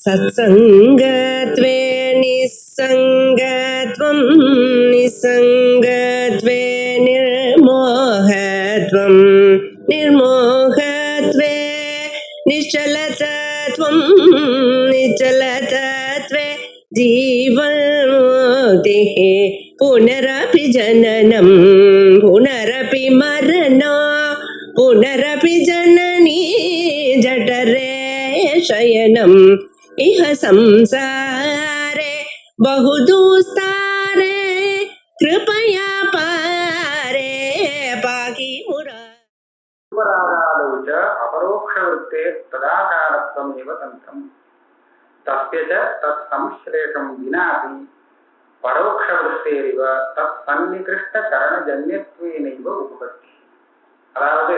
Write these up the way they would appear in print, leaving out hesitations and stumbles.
सत्संगत्वे निस्संगत्वं निस्संगत्वे निर्मोहत्वं निर्मोहत्वे निश्चलतत्वं निश्चलतत्वे जीवन्मुक्तिः पुनरपि जननं पुनरपि मरणं पुनरपि जननी जठरे शयनम् इह संसारे बहुदुस्तारे कृपया पारे पाहि उपरागादौ च अपरोक्षवृत्ते तदाकारत्वमेव तन्त्रम् तस्य च तत्संश्लेषं विनापि परोक्षवृत्तेरिव तत्सन्निकृष्टकरणजन्यत्वेनैव उपपत्ति. அதாவது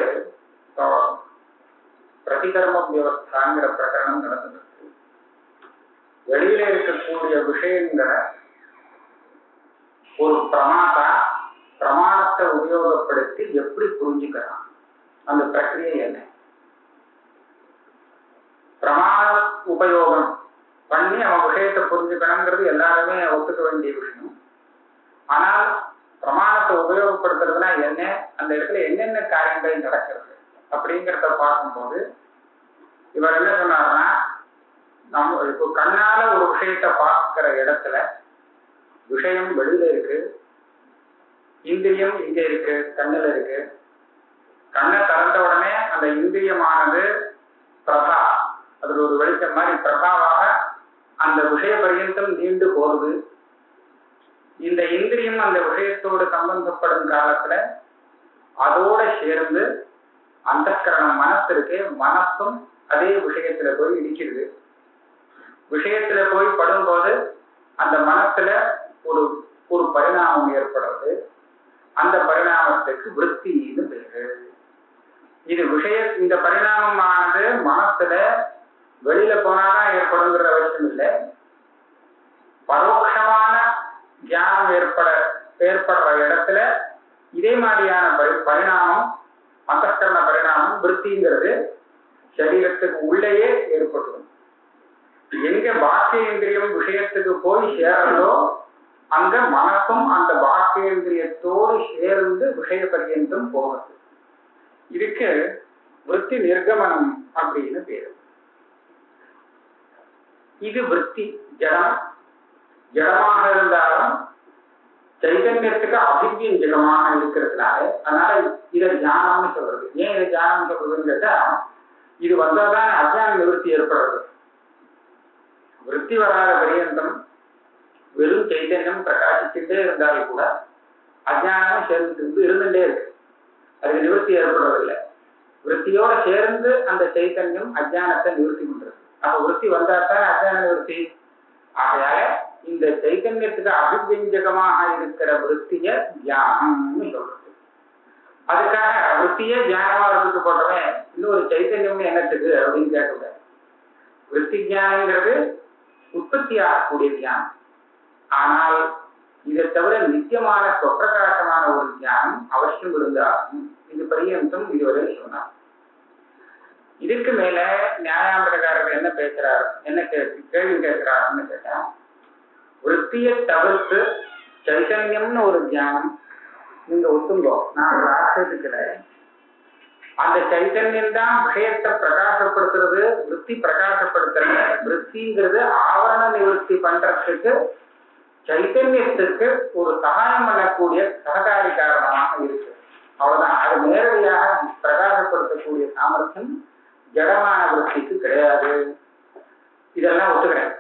பிரதிகர்ம வியவஸ்தாங்கிற பிரகரணம் நடந்துருக்கு. வெளியில இருக்கக்கூடிய விஷயங்களை ஒரு பிரமாணத்தை உபயோகப்படுத்தி எப்படி புரிஞ்சுக்கலாம், அந்த பிரக்கிரியை என்ன? பிரமாண உபயோகம் பண்ணி அவன் விஷயத்தை புரிஞ்சுக்கணுங்கிறது எல்லாருமே ஒத்துக்க வேண்டிய விஷயம். ஆனால் பிரமாணத்தை உபயோகப்படுத்துறதுனா என்ன, அந்த இடத்துல என்னென்ன காரியங்கள் நடக்கிறது அப்படிங்கிறத பார்க்கும்போது இவர் என்ன சொன்னார்னா, நம்ம இப்போ கண்ணால ஒரு விஷயத்தை பார்க்கிற இடத்துல விஷயம் வெளியில இருக்கு, இந்திரியம் இங்க இருக்கு, கண்ணுல இருக்கு. கண்ணை திறந்த உடனே அந்த இந்திரியமானது பிரபா, அதுல ஒரு வெளிச்சம் மாதிரி பிரபாவாக அந்த விஷய பரியந்தம் நீண்டு போகுது. இந்த இந்திரியம் அந்த விஷயத்தோடு சம்பந்தப்படும் காலத்துல அதோட சேர்ந்து அந்தக்கரணம் மனசு இருக்கு, மனசும் அதே விஷயத்துல போய் இடிக்கிறது. விஷயத்துல போய் படும்போது அந்த மனசுல ஒரு ஒரு பரிணாமம் ஏற்படுறது. அந்த பரிணாமத்துக்கு விருத்தின்னு பேரு. இது இந்த பரிணாமமானது மனசுல வெளியில போனாதான் ஏற்படுங்கிற அவசியம் இல்லை. பரோட்சமான தியானம் ஏற்படுற இடத்துல இதே மாதிரியான பரிணாமம், அந்தக்கரண பரிணாமம் விருத்திங்கிறது சரீரத்துக்கு உள்ளேயே ஏற்படும். எங்க பாக்கியேந்திரியம் விஷயத்துக்கு போய் சேரதோ அங்க மனசும் அந்த பாக்கியேந்திரியத்தோடு சேர்ந்து விஷய பரியந்தம் போகிறது. இதுக்கு விருத்தி நிர்கமனம் அப்படின்னு பேரு. இது விருத்தி ஜடமாக இருந்தாலும் சைதன்யத்துக்கு அபிவியஞ்சகமாக இருக்கிறதுனால அதனால இதை ஞானம்னு சொல்றது. ஏன் இதை ஞானம் சொல்றதுன்னு கேட்டா, இது வந்தாதான் அஜ்ஞான நிவர்த்தி ஏற்படுறது. விருத்தி வராத பரியந்தம் வெறும் சைதன்யம் பிரகாசிச்சுட்டே இருந்தாலும் கூட அஜ்ஞானமும் சேர்ந்து இருந்துட்டே இருக்கு, அதுக்கு நிவர்த்தி ஏற்படுறதில்லை. விருத்தியோட சேர்ந்து அந்த சைத்தன்யம் அஜ்ஞானத்தை நிவர்த்தி பண்றது. அப்ப விருத்தி வந்தாத்தான் அஜ்ஞான நிவர்த்தி. ஆகையால இந்த சைத்தன்யத்துக்கு அபிவியஞ்சகமாக இருக்கிற விருத்திய தியானம்னு சொல்றது. அதுக்காக விருத்தியே தியானமா இருந்துட்டு போட்டவன் இன்னொரு சைத்தன்யம்னு என்னத்துக்கு அப்படின்னு கேட்கக்கூடாது. விருத்தி தியானங்கிறது உற்பத்தி ஆகக்கூடிய தியானம். ஆனால் இதை தவிர நித்தியமான சொப்பிரகாசமான ஒரு தியானம் அவசியம் இருந்தாலும் இது பரியந்தம் இதுவரை சொன்னார். இதுக்கு மேல நியாயாந்திரக்காரர் என்ன பேசுறாரு, என்ன கேள்வி கேட்கிறாருன்னு கேட்டா, விருத்தியை தவிர்த்து சைத்தன்யம்னு ஒரு தியானம் நீங்க ஒத்துங்கோ, நான் ஒரு ஆட்சேபிக்கிறேன். அந்த சைத்தன்யம் தான் விஷயத்தை பிரகாசப்படுத்துறது, விருத்தி பிரகாசப்படுத்துறது. விருத்திங்கிறது ஆவரண நிவர்த்தி பண்றதுக்கு சைத்தன்யத்துக்கு ஒரு சகாயம் பண்ணக்கூடிய சககாரி காரணமாக இருக்கு. அவ்வளவுதான். அது நேரடியாக பிரகாசப்படுத்தக்கூடிய சாமர்த்தியம் ஜடமான விருத்திக்கு கிடையாது. இதெல்லாம் ஒத்துக்கிறேன்.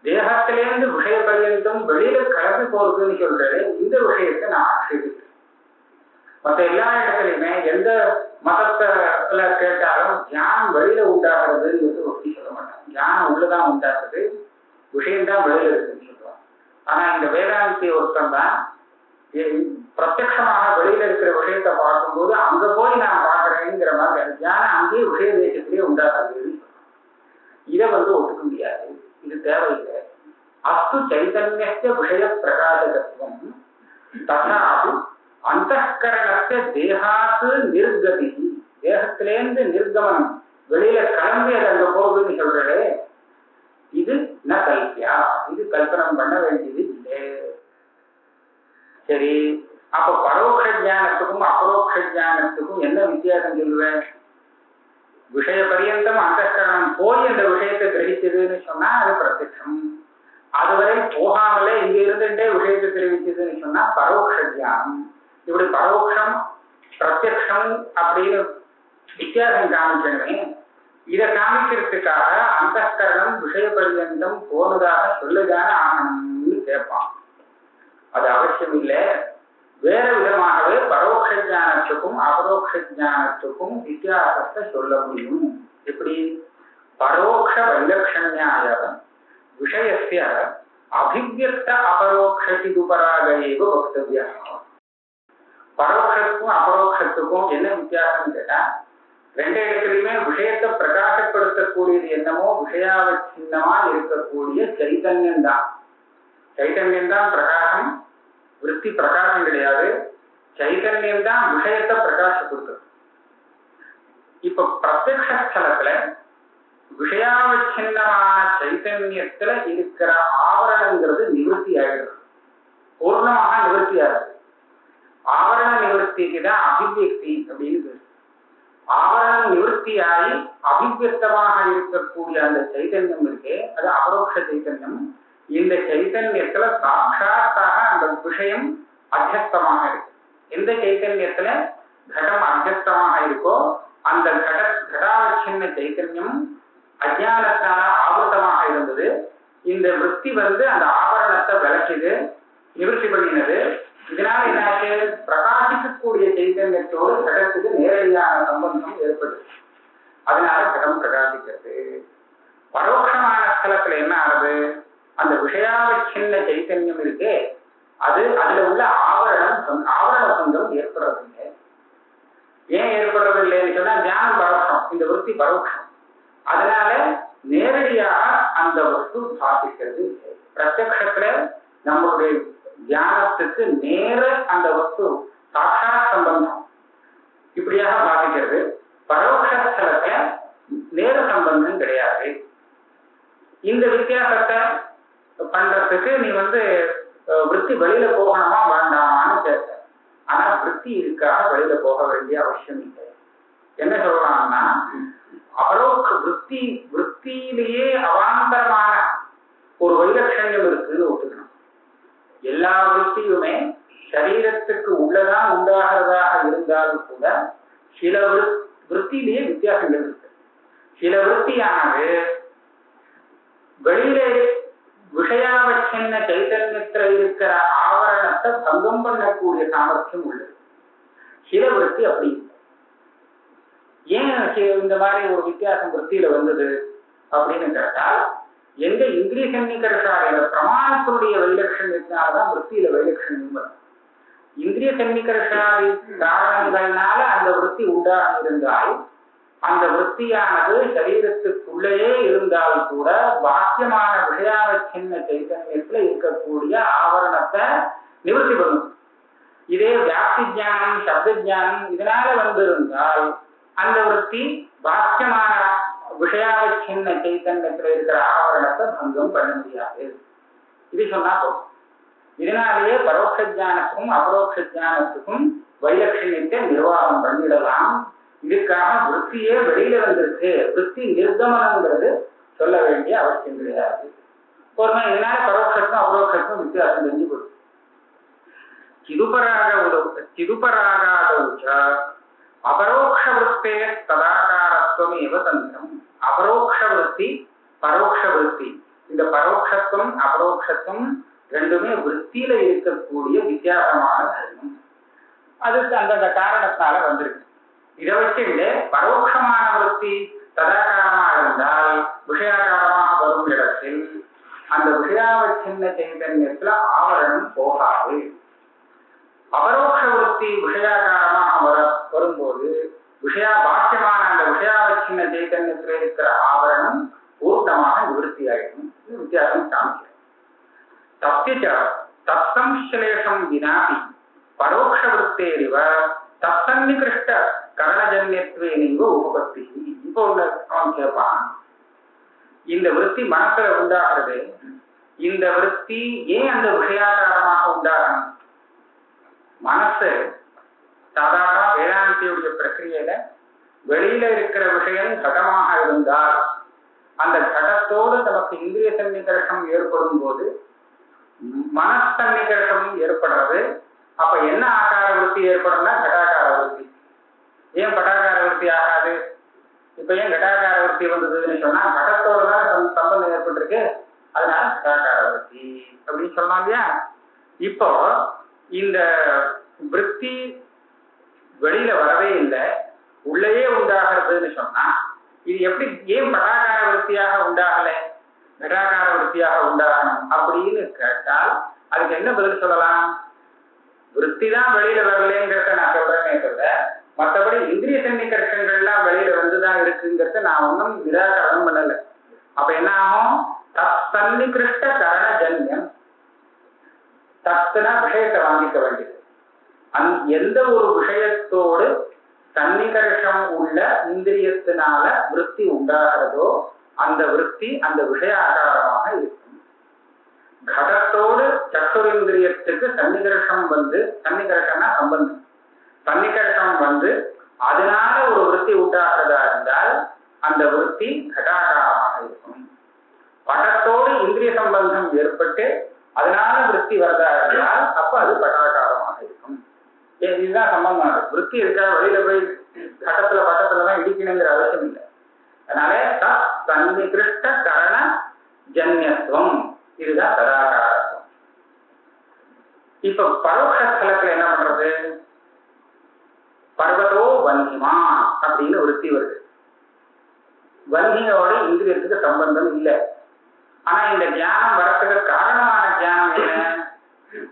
தேகத்திலேருந்து விஷய பரியந்தம் வெளியில கலந்து போறதுன்னு சொல்றது, இந்த விஷயத்தை நான் ஆட்சேபிக்கிறேன். மற்ற எல்லா இடத்துலையுமே எந்த மதத்துல கேட்டாலும் தியானம் வெளியில உண்டாகிறதுன்னு ஒத்தி சொல்ல மாட்டாங்க. தியானம் உள்ளதான் உண்டாக்குது, விஷயம்தான் வெளியில இருக்குன்னு சொல்லுவாங்க. ஆனா இந்த வேதாந்தி ஒருத்தம் தான் பிரத்யட்சமாக வெளியில இருக்கிற விஷயத்தை பார்க்கும்போது அங்க போய் நான் பாக்குறேங்கிற மாதிரி தியானம் அங்கேயே விஷய தேசத்திலேயே உண்டாக்குறதுன்னு சொல்லுவாங்க. இதை ஒத்துக்க முடியாது, இது தேவையில்லை. அஸ்து சைதன்யஸ்ய விஷய பிரகாசகத்துவம் ததாபி அந்தఃகரணஸ்ய தேகாத்து நிர்கதி, தேகத்திலேந்து நிர்கமனம் வெளியில கிளம்பி அது அங்க போகுதுன்னு சொல்றே, இது ந கல்பியா, இது கல்பனம் பண்ண வேண்டியது இல்லை. சரி, அப்ப பரோட்ச ஞானத்துக்கும் அபரோக்ஷ ஞானத்துக்கும் என்ன வித்தியாசம் சொல்லுவேன்? விஷய பரியந்தம் அந்தஸ்கரணம் போய் அந்த விஷயத்தை கிரகிச்சதுன்னு சொன்னா அது பிரத்யட்சம். அதுவரை போகாமலே இங்க இருந்துட்டே விஷயத்தை தெரிவிச்சதுன்னு சொன்னா பரோட்ச ஞானம். இப்படி பரோட்சம் பிரத்யக்ஷம் அப்படின்னு வித்தியாசம் காமிக்கணுமே. இதை காமிக்கிறதுக்காக அந்தஸ்கரணம் விஷய பரியந்தம் போனதாக சொல்லுதான ஆகணும்னு கேட்பான். அது அவசியம் இல்லை. வேற விதமாகவே பரோட்ச ஞானத்துக்கும் அபரோக்ஷ ஞானத்துக்கும் வித்தியாசத்தை சொல்ல முடியும். எப்படி? பரோட்ச வைலக்ஷண்யாய விஷயஸ்ய அபிவ்யக்த அபரோக்ஷிதுபராக ஏவ வக்தவ்யா. பரோட்சத்துக்கும் அபரோக்ஷத்துக்கும் என்ன வித்தியாசம் கேட்டா, ரெண்டு இடத்துலையுமே விஷயத்தை பிரகாசப்படுத்தக்கூடியது என்னமோ விஷயாவச்சின்னமா இருக்கக்கூடிய சைத்தன்யம் தான். சைத்தன்யம் தான் பிரகாசம், விருத்தி பிரகாசம் கிடையாது. சைத்தன்யம் தான் விஷயத்தை பிரகாசப்படுத்தும். இப்ப பிரத்யக்ஷ ஸ்தலத்துல விஷயாவச்சின்னமான சைத்தன்யத்துல இருக்கிற ஆவரணங்கிறது நிவர்த்தி ஆகிடுது, பூர்ணமாக நிவர்த்தி ஆகுது. ஆவரண நிவர்த்திக்கு தான் அபிவியக்தி அப்படின்னு. ஆவரண நிவர்த்தியாகி அபிவியக்தமாக இருக்கக்கூடிய அந்த சைத்தன்யம் இருக்கே, அது அபரோக்ஷ சைத்தன்யம். இந்த சைத்தன்யத்துல சாட்சாத்தாக அந்த விஷயம் அத்தியஸ்தமாக இருக்கு. எந்த சைத்தன்யத்துல கடம் அத்தியஸ்தமாக இருக்கோ அந்த கடாவச்சின்ன சைத்தன்யம் அஜானத்தால ஆவரணமாக இருந்தது. இந்த விருத்தி அந்த ஆவரணத்தை விளக்கிது, நிவர்த்தி பண்ணினது. இதனால என்னாச்சு? பிரகாசிக்கக்கூடிய சைத்தன்யத்தோடு கடத்துக்கு நேரடியான சம்பந்தம் ஏற்படுது. அதனால கடம் பிரகாசிக்கிறது. பரோட்சமான ஸ்தலத்துல என்ன ஆகுது? அந்த விஷயாவச்சின்ன சைத்தன்யம் இருக்கே, அது அதுல உள்ள ஆவரண பங்கம் ஏற்படுறதில்லை. ஏன் ஏற்படுறதில்லைன்னு சொன்னா தியானம் பரோட்சம், இந்த விருத்தி பரோட்சம். அதனால நேரடியாக அந்த வஸ்து பாதிக்கிறது. பிரத்யக்ஷத்துல நம்மளுடைய தியானத்துக்கு நேர அந்த வஸ்து சாட்சாத் சம்பந்தம் இப்படியாக பாதிக்கிறது. பரோட்சத்துல நேர சம்பந்தம் கிடையாது. இந்த வித்தியாசத்தை பண்றதுக்கு நீ விருத்தி வெளியில போகணுமா வேண்டாமான்னு கேட்ட. ஆனா விருத்தி இருக்காக வெளியில போக வேண்டிய அவசியம் இல்லை. என்ன சொல்றாங்கன்னா, அபரோக்ஷ விருத்தியிலேயே அவாந்தரமான ஒரு வைலட்சண்யம் இருக்குன்னு ஒத்துக்கணும். எல்லா விருத்தியுமே சரீரத்துக்கு உள்ளதான் உண்டாகிறதாக இருந்தாலும் கூட சில விருத்தியிலேயே வித்தியாசங்கள் இருக்கு. சில விருத்தியானது வெளியிலே விஷயாவச்சின்ன சைத்தன்யத்துல இருக்கிற ஆவரணத்தை பங்கம் பண்ணக்கூடிய சாமர்த்தியம் உள்ளது. சில விருத்தி அப்படி ஏன் இந்த மாதிரி ஒரு வித்தியாசம் விருத்தியில வந்தது அப்படின்னு கேட்டால், எந்த இந்திரிய சன்னிகர்ஷால பிரமாணத்தினுடைய வைலட்சண்யத்தினால்தான் விருத்தியில வைலட்சண்யம் வரும். இந்திரிய சன்னிகர்ஷாதி காரணங்கள்னால அந்த விருத்தி உண்டாக இருந்தால் அந்த விருத்தியானது சரீரத்துக்குள்ளேயே இருந்தால் கூட பாக்கியமான விஷயாவச்சின்ன சைத்தன்யத்துல இருக்கக்கூடிய ஆவரணத்தை நிவர்த்தி பண்ணும். இதே வியாப்தி ஜானம் சப்த ஜானம் இதனால வந்திருந்தால் அந்த விருத்தி பாக்கியமான விஷயாவச்சின்ன சைத்தன்யத்துல இருக்கிற ஆவரணத்தை பங்கம் பண்ண முடியாது. இது சொன்னா போதும். இதனாலேயே பரோட்ச ஜானத்துக்கும் அபரோக்ஷ ஜானத்துக்கும் வைலட்சண்யத்தை நிர்வாகம் பண்ணிடலாம். இதுக்காக விருத்தியே வெளியில வந்திருக்கு, விருத்தி நிர்கமனங்கிறது சொல்ல வேண்டிய அவசியம் கிடையாது. இதனால பரோட்சத்துக்கும் அபரோக்ஷத்துக்கும் வித்தியாசம் தெரிஞ்சு போகுது. சிதுபராகாதௌச்ச அபரோக்ஷ விருத்தே ததாகாரத்துவமேவ தந்திரம். அபரோக்ஷ விருத்தி பரோட்ச விருத்தி, இந்த பரோட்சத்துவம் அபரோக்ஷத்துவம் ரெண்டுமே விருத்தியில இருக்கக்கூடிய வித்தியாசமான தர்மம். அதுக்கு அந்தந்த காரணத்தினால வந்திருக்கு. இதை வச்சுட்டு பரோட்சமான விருத்தி ததாகாரமாக இருந்தால் விஷயாகாரமாக வரும் இடத்தில் அந்த விஷயாவச்சின்ன சைதன்யத்துல ஆவரணம் போகாது. அபரோக்ஷ விருத்தி விஷயாகாரமாக வரும்போது பாக்கியமான அந்த விஷயாவச்சின்ன சைதன்யத்துல இருக்கிற ஆவரணம் பூர்ணமாக நிவர்த்தி ஆயிடும். வித்தியாசம் காமிக்கிறேன். தத்சம்ஸ்லேஷம் வினாபி பரோட்ச விருத்தேரிவ தத்சன்னிகிருஷ்ட கரணஜன்யத்துவேனிவ உபபத்தி. இப்போ அவன் கேட்பான், இந்த விருத்தி மனசுல உண்டாகிறது, இந்த விருத்தி ஏன் அந்த விஷயாகாரமாக உண்டாகணும்? மனசு சாதாரண வேதாந்தியுடைய பிரக்கிரியையில வெளியில இருக்கிற விஷயம் கடமாக இருந்தால் அந்த கடத்தோடு நமக்கு இந்திரிய சன்னிகர்ஷம் ஏற்படும் போது மனசன்னிகர்ஷம் ஏற்படுறது. அப்ப என்ன ஆகார விருத்தி ஏற்படும்னா கடாகார விருத்தி. ஏன் படாகார விருத்தி ஆகாது? இப்ப ஏன் கடாகார விருத்தி வந்ததுன்னு சொன்னா கடத்தோடு தான் சம்பந்தம் ஏற்பட்டிருக்கு, அதனால கடாகார விருத்தி அப்படின்னு சொல்லலாம் இல்லையா? இப்போ இந்த விருத்தி வெளியில வரவே இல்லை, உள்ளேயே உண்டாகிறதுன்னு சொன்னா இது எப்படி ஏன் படாகார விருத்தியாக உண்டாகல, கடாகார விருத்தியாக உண்டாகணும் அப்படின்னு கேட்டால் அதுக்கு என்ன பதில் சொல்லலாம்? விருத்தி தான் வெளியில வரலங்கிறத நான் சொல்றேனே தவிர மற்றபடி இந்திரிய சன்னிகர்ஷங்கள்லாம் வெளியில வந்துதான் இருக்குங்கிறத நான் ஒன்றும் நிராகரணம் பண்ணல. அப்ப என்ன ஆகும்? தன்னிகிருஷ்ட கரணஜன்யம். தத்துனா விஷயத்தை வாங்கிக்க வேண்டியது. எந்த ஒரு விஷயத்தோடு சன்னிகர்ஷம் உள்ள இந்திரியத்தினால விருத்தி உண்டாகிறதோ அந்த விருத்தி அந்த விஷய ஆகாரமாக இருக்கும். கடத்தோடு சத்துரிந்திரியத்துக்கு சன்னிகர்ஷம் வந்து, சன்னிகர்ஷம்னா சம்பந்தம், சன்னிகர்ஷம் வந்து அதனால ஒரு விருத்தி உண்டாகிறதா இருந்தால் அந்த விருத்தி கடாகாரமாக இருக்கும். படத்தோடு இந்திரிய சம்பந்தம் ஏற்பட்டு அதனால விருத்தி வரதா இருந்தால் அப்ப அது பட்டாகாரமாக இருக்கும். இதுதான் சம்பந்தம். விருத்தி இருக்கா வெளியில போய் கடத்துல பட்டத்துலதான் இடிக்கணுங்கிற அவசியம் இல்லை. அதனால சன்னிகிருஷ்ட கரண ஜன்யத்துவம், இதுதான் ததாகாரத்துவம். இப்ப பரோட்ச ஸ்தலத்துல என்ன பண்றது? பர்வதோ வன்னிமா அப்படின்னு விருத்தி வருது. வன்னியோட இந்திரியத்துக்கு சம்பந்தம் இல்லை. ஆனா இந்த ஞானம் வரத்துக்கு காரணமான ஞானம் என்ன?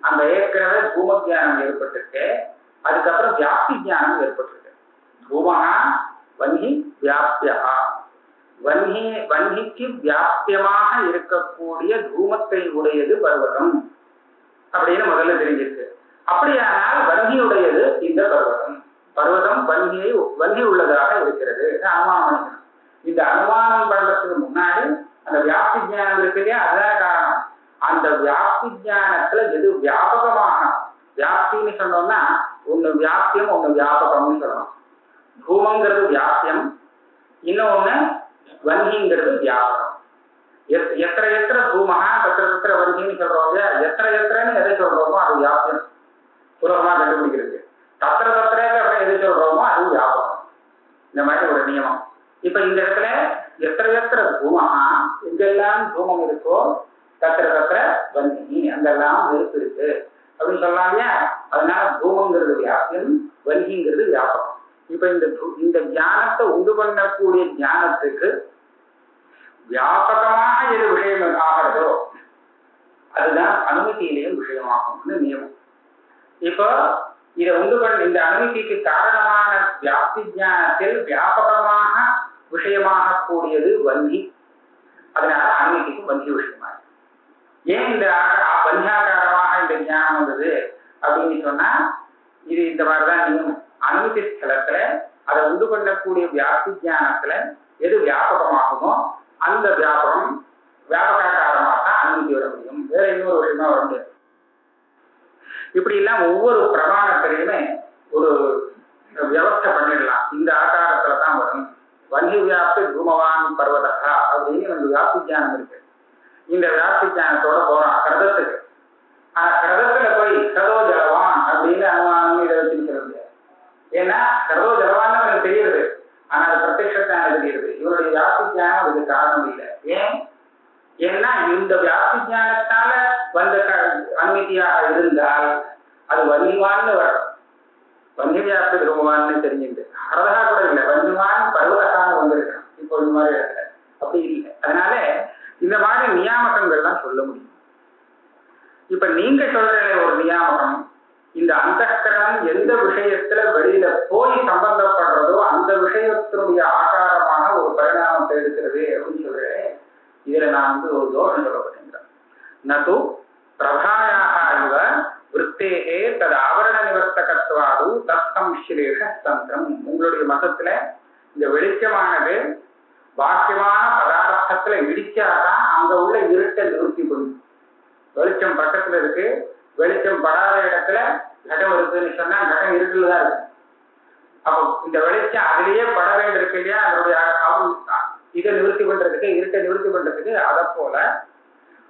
அந்த ஏற்கனவே பூம ஜானம் ஏற்பட்டிருக்கு, அதுக்கப்புறம் வியாப்தி ஞானம் ஏற்பட்டிருக்கு. பூமகா வன்னி வியாப்தியா, வன்னிக்கு வியாப்தியமாக இருக்கக்கூடிய தூமத்தை உடையது பர்வதம் அப்படின்னு முதல்ல தெரிஞ்சிருக்கு. அப்படியானால் வன்னியுடையது இந்த பர்வதம். பர்வதம் வன்னி உள்ளதாக இருக்கிறது அனுமானம் பண்ணிக்கணும். இந்த அனுமானம் பண்றதுக்கு முன்னாடி அந்த வியாப்தி ஜானம் இருக்கு இல்லையா, அதுதான் காரணம். அந்த வியாப்தி ஜானத்துல எது வியாபகமாக, வியாப்தின்னு சொன்னோம்னா ஒண்ணு வியாப்தியம் ஒண்ணு வியாபகம்னு சொல்லணும். பூமங்கிறது வியாப்தியம், இன்னொன்னு வன்னிங்கிறது வியாபகம். எத்திர எத்திர பூமகா தத்திர தத்திர வன்னின்னு சொல்றோம் இல்லையா, எத்திர எத்திரன்னு எதை சொல்றோமோ அது வியாப்தியம், சுலபமா கண்டுபிடிக்கிறது. தத்திர தத்திரங்க அப்புறம் எது சொல்றோமோ அது வியாபகம். இந்த மாதிரி ஒரு நியமம். இப்ப இந்த இடத்துல எத்திர எத்திர பூமகா, எங்கெல்லாம் பூமம் இருக்கோ தத்திர தத்திர வன்னி, அங்கெல்லாம் நெருப்பு இருக்கு அப்படின்னு சொல்லலாம் இல்லையா. அதனால பூமங்கிறது வியாப்தியம், வன்னிங்கிறது வியாபகம். இப்ப இந்த ஞானத்தை உண்டு பண்ணக்கூடிய ஞானத்துக்கு வியாபகமாக எது விஷயம் ஆகிறதோ அதுதான் அனுமதியிலேயும் விஷயமாகும்னு நியமம். இப்போ இதை உண்டு பண்ண இந்த அனுமதிக்கு காரணமான வியாப்தி ஞானத்தில் வியாபகமாக விஷயமாக கூடியது வன்னி. அதனால அனுமதிக்கு வன்னி விஷயமாக. ஏன் இந்த வன்னியாகாரமாக இந்த ஞானம் வந்தது அப்படின்னு சொன்னா இது இந்த மாதிரிதான் நியமம். அனுமதி ஸ்தலத்துல அதை உண்டு பண்ணக்கூடிய வியாப்தி ஞானத்துல எது வியாபகமாகுமோ அந்த வியாபகம் வியாபகாரமாக தான் அனுமதி வர முடியும், வேற இன்னொரு விஷயமா வர முடியாது. இப்படி எல்லாம் ஒவ்வொரு பிரமாணத்திலையுமே ஒரு வியவஸ்தை பண்ணிடலாம். இந்த ஆகாரத்துல தான் வரும். வன்னி வியாப்தி தூமவான் பர்வதா அப்படின்னு நமக்கு வியாப்தி ஜானம் இருக்கு. இந்த வியாப்தி ஜானத்தோட போறோம் கிரதத்துக்கு. ஆனா கிரதத்துல போய் கிரதோ ஜலவான் அப்படின்னு அனுமானம் இதை வச்சுன்னு சொல்ல முடியாது. ஏன்னா கிரதோ ஜலவான்னு எனக்கு தெரியுது, ஆனா அது பிரத்யட்சத்தான தெரியுது. இவருடைய வியாப்தி ஜானம் அதுக்கு காரணம் இல்லை. ஏன்னா இந்த வியாப்தி ஜானத்தால வந்த அனுமதியாக இருந்தால் அது வன்னிவான்னு வரும். வன்னி வியாப்தி தூமவான்னு தெரிஞ்சுட்டு அரதா கூட இல்லை, வன்னிவான் பருவதகான்னு வந்திருக்கணும். இப்போ இந்த மாதிரி இடத்துல அப்படி இல்லை. அதனால இந்த மாதிரி நியாமகங்கள்லாம் சொல்ல முடியும். இப்ப நீங்க சொல்ற ஒரு நியாமகம், இந்த அந்தக்கரணம் எந்த விஷயத்துல வெளியில போய் சம்பந்தப்படுறதோ அந்த விஷயத்தினுடைய ஆகாரமாக ஒரு பரிணாமத்தை எடுக்கிறது அப்படின்னு சொல்றேன். இதுல நான் ஒரு தோஷம் சொல்லப்பட்டேன். நது பிரபாயாக இவ விருத்தேகே தது ஆவரண நிவர்த்தகத்வாது தத்சம்ஸ்லேஷ தந்திரம். உங்களுடைய மதத்துல இந்த வெளிச்சமானது பாக்கியமான பதார்த்தத்துல இடிச்சாதான் அங்க உள்ள இருட்டை நிவர்த்தி பண்ணும். வெளிச்சம் பக்கத்துல இருக்கு, வெளிச்சம் படாத இடத்துல கடம் இருக்குன்னு சொன்னா கடம் இருக்குல்லதான் இருக்கு. அப்போ இந்த வெளிச்சம் அதுலயே பட வேண்டியிருக்கு இல்லையா, அதனுடைய இதை நிவர்த்தி பண்றதுக்கு, இருட்டை நிவர்த்தி பண்றதுக்கு. அதை போல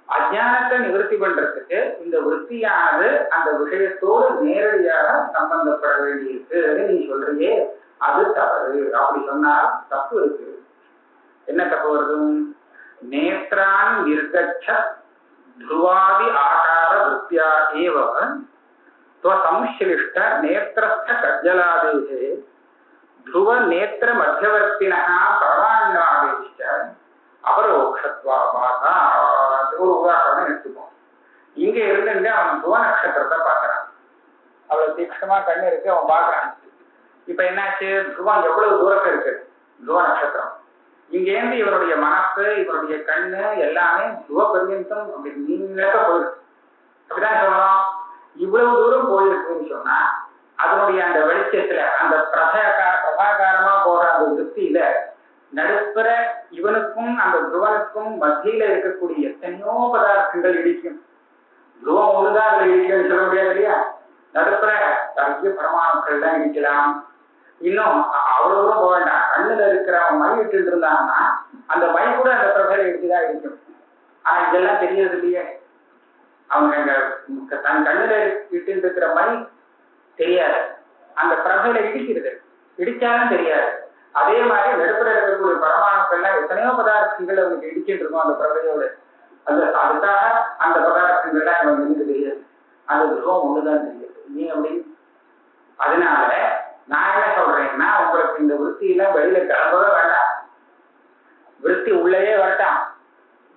அஜானத்தை நிவர்த்தி பண்றதுக்கு இந்த விருத்தியானது அந்த விஷயத்தோடு நேரடியாக சம்பந்தப்பட வேண்டியிருக்கு. நீ சொல்றியே அது தவறு. அப்படி சொன்னால் தப்பு இருக்கு. என்ன தப்பு வருது? நேத்ரான் நிர்கச்ச துருவாதி ஆகார விருத்தியா ஏவ ஸ்வசம்ஸ்லிஷ்ட நேத்திரஸ்த கஜ்ஜலாதேசே துருவ நேத்திர மத்தியவர்த்தினா பரமான்னாதேஷ்ட அபரோக்ஷத்வா பாதா. ஒரு உதாரணம் எடுத்துப்போம். இங்க இருந்து அவன் துருவ நட்சத்திரத்தை பார்க்கறான். அவ்வளவு தீக்ஷணமா கண்ணு இருக்கு, அவன் பார்க்கறான். இப்ப என்னாச்சு? துருவம் எவ்வளவு தூரத்துல இருக்கு துருவ நட்சத்திரம். இங்கேருந்து இவருடைய மனசு, இவருடைய கண்ணு எல்லாமே துருவ பர்யந்தம் அப்படி நீங்க போயிருக்கு. அப்படிதான் சொல்லலாம். இவ்வளவு தூரம் போயிருக்குன்னு சொன்னா அதனுடைய அந்த வெளிச்சத்துல அந்த பிரபாகாரமா போற அந்த விருத்தியில நடுப்புற இவனுக்கும் அந்த துருவனுக்கும் மத்தியில இருக்கக்கூடிய எத்தனையோ பதார்த்தங்கள் இடிக்கும். துருவம் ஒண்ணுதான் அதுல இடிக்கும்னு சொல்ல முடியாது இல்லையா? நடுப்புற நிறைய பரமாணுக்கள் தான் இடிக்கலாம். இன்னும் அவ்வளவு தூரம் போக வேண்டாம். கண்ணுல இருக்கிற அவன் மை இட்டு இருந்தான்னா அந்த மை கூட அந்த பிரபையில இடிச்சுதான் இடிக்கும். ஆனா இதெல்லாம் தெரியறது இல்லையே. அவங்க தன் கண்ணுல இட்டு இருக்கிற மை தெரியாது, அந்த பிரபையில இடிக்கிறது, இடிச்சாலும் தெரியாது. அதே மாதிரி நடுப்புற இருக்கக்கூடிய பரமாணுக்கள்லாம் எத்தனையோ பதார்த்தங்கள் அவனுக்கு இடிச்சுட்டு இருக்கும் அந்த பிரபையோடு. அதுக்காக அந்த பதார்த்தங்கள்லாம் இவனுக்கு தெரியாது. அந்த துருவம் ஒண்ணுதான் தெரியாது. நீ அப்படி. அதனால நான் என்ன சொல்றேன்னா, உங்களுக்கு இந்த விருத்தியில வெளியில கிளம்பவே வேண்டாம், விருத்தி உள்ளேயே வரட்டான்.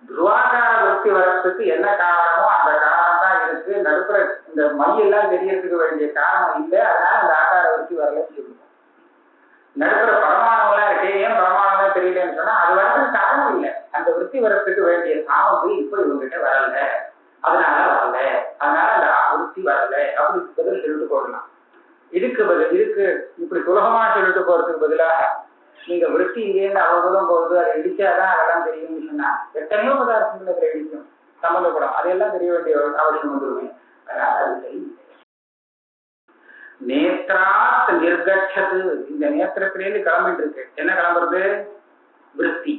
துருவாகார விருத்தி வர்றதுக்கு என்ன காரணமோ அந்த காரணம் தான் இருக்கு. நடுப்புற இந்த மையெல்லாம் தெரியறதுக்கு வேண்டிய காரணம் இல்லை. அதனால அந்த ஆகார விருத்தி வரலன்னு சொல்லுவோம். நடுப்புற பரமாணுலாம் இருக்கு, ஏன் பரமாணுலாம் தெரியலன்னு சொன்னா அது வர்றதுக்கு காரணம் இல்லை. அந்த விருத்தி வர்றதுக்கு வேண்டிய சாமந்து இப்ப இவங்கிட்ட வரல, அதனால வரல, அதனால அந்த விருத்தி வரல அப்படி பதில் சொல்லிட்டு போடலாம். இதுக்கு இப்படி சுலபமா சொல்லிட்டு போறதுக்கு பதிலாக நீங்க விருத்தி இங்கேருந்து அவ்வளவு தூரம் போகுது, அதை இடிச்சாதான் அதெல்லாம் தெரியும்னு சொன்னா எத்தனையோ பதார்த்தங்கள் அதுல இடிக்கும், சம்மந்தப்படும். அதையெல்லாம் தெரிய வேண்டிய அவசியம் வந்துருவேன். அதனால அது சரி. நேத்ராத் நிர்கச்சது, இந்த நேத்திரத்திலேருந்து கிளம்பிட்டு இருக்கு. என்ன கிளம்புறது? விருத்தி.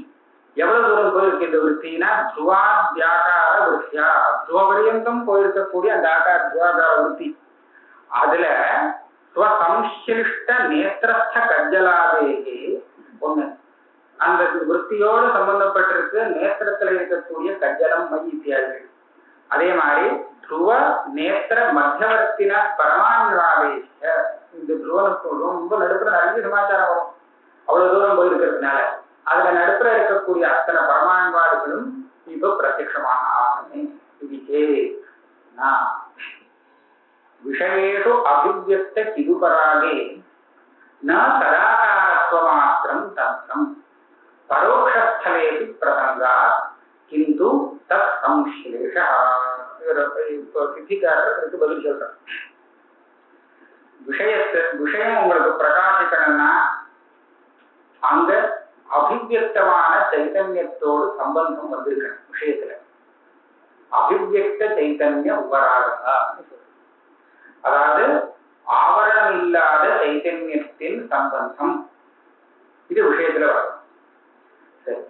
எவ்வளவு தூரம் போயிருக்கு இந்த விருத்தினா? துருவாத்யாகார விருத்தியா, துருவபரியந்தம் போயிருக்கக்கூடிய அந்த ஆகார துருவாகார விருத்தி. அதுல ஸ்வசம்ஸ்லிஷ்ட நேத்திரஸ்த கஜ்ஜலாதேகே ஒண்ணு, அந்த விருத்தியோடு சம்பந்தப்பட்டிருக்கு நேத்திரத்துல இருக்கக்கூடிய கஜ்ஜலம் மை இத்தியாதிகள். அதே மாதிரி துருவ நேத்திர மத்தியவர்த்தின பரமான்வாதேஷ, இந்த துருவனுக்கு ரொம்ப நடுப்புற நிறைய சமாச்சாரம் வரும். அவ்வளவு தூரம் போயிருக்கிறதுனால அதுல நடுப்புற இருக்கக்கூடிய அத்தனை பரமான்வாதிகளும் இப்ப பிரத்யட்சமாக ஆகணுமே. இதுக்கே விஷயேஷு அபிவ்யக்த கிதுபராகே ந சதாகாரத்வமாத்திரம் தந்திரம் பரோக்ஷஸ்தலேபி பிரசங்காத் கிந்து தத் சம்ஸ்லேஷ. சித்திகாரருக்கு பதில் சொல்றேன். விஷயம் உங்களுக்கு பிரகாசிக்கணும்னா அங்க அபிவ்யக்தமான சைதன்யத்தோடு சம்பந்தம் வந்திருக்கணும். விஷயத்துல அபிவ்யக்த சைதன்ய உபராகா, அதாவது ஆவரணம் இல்லாத சைதன்யத்தின் சம்பந்தம் இது விஷயத்துல வரும். சரி,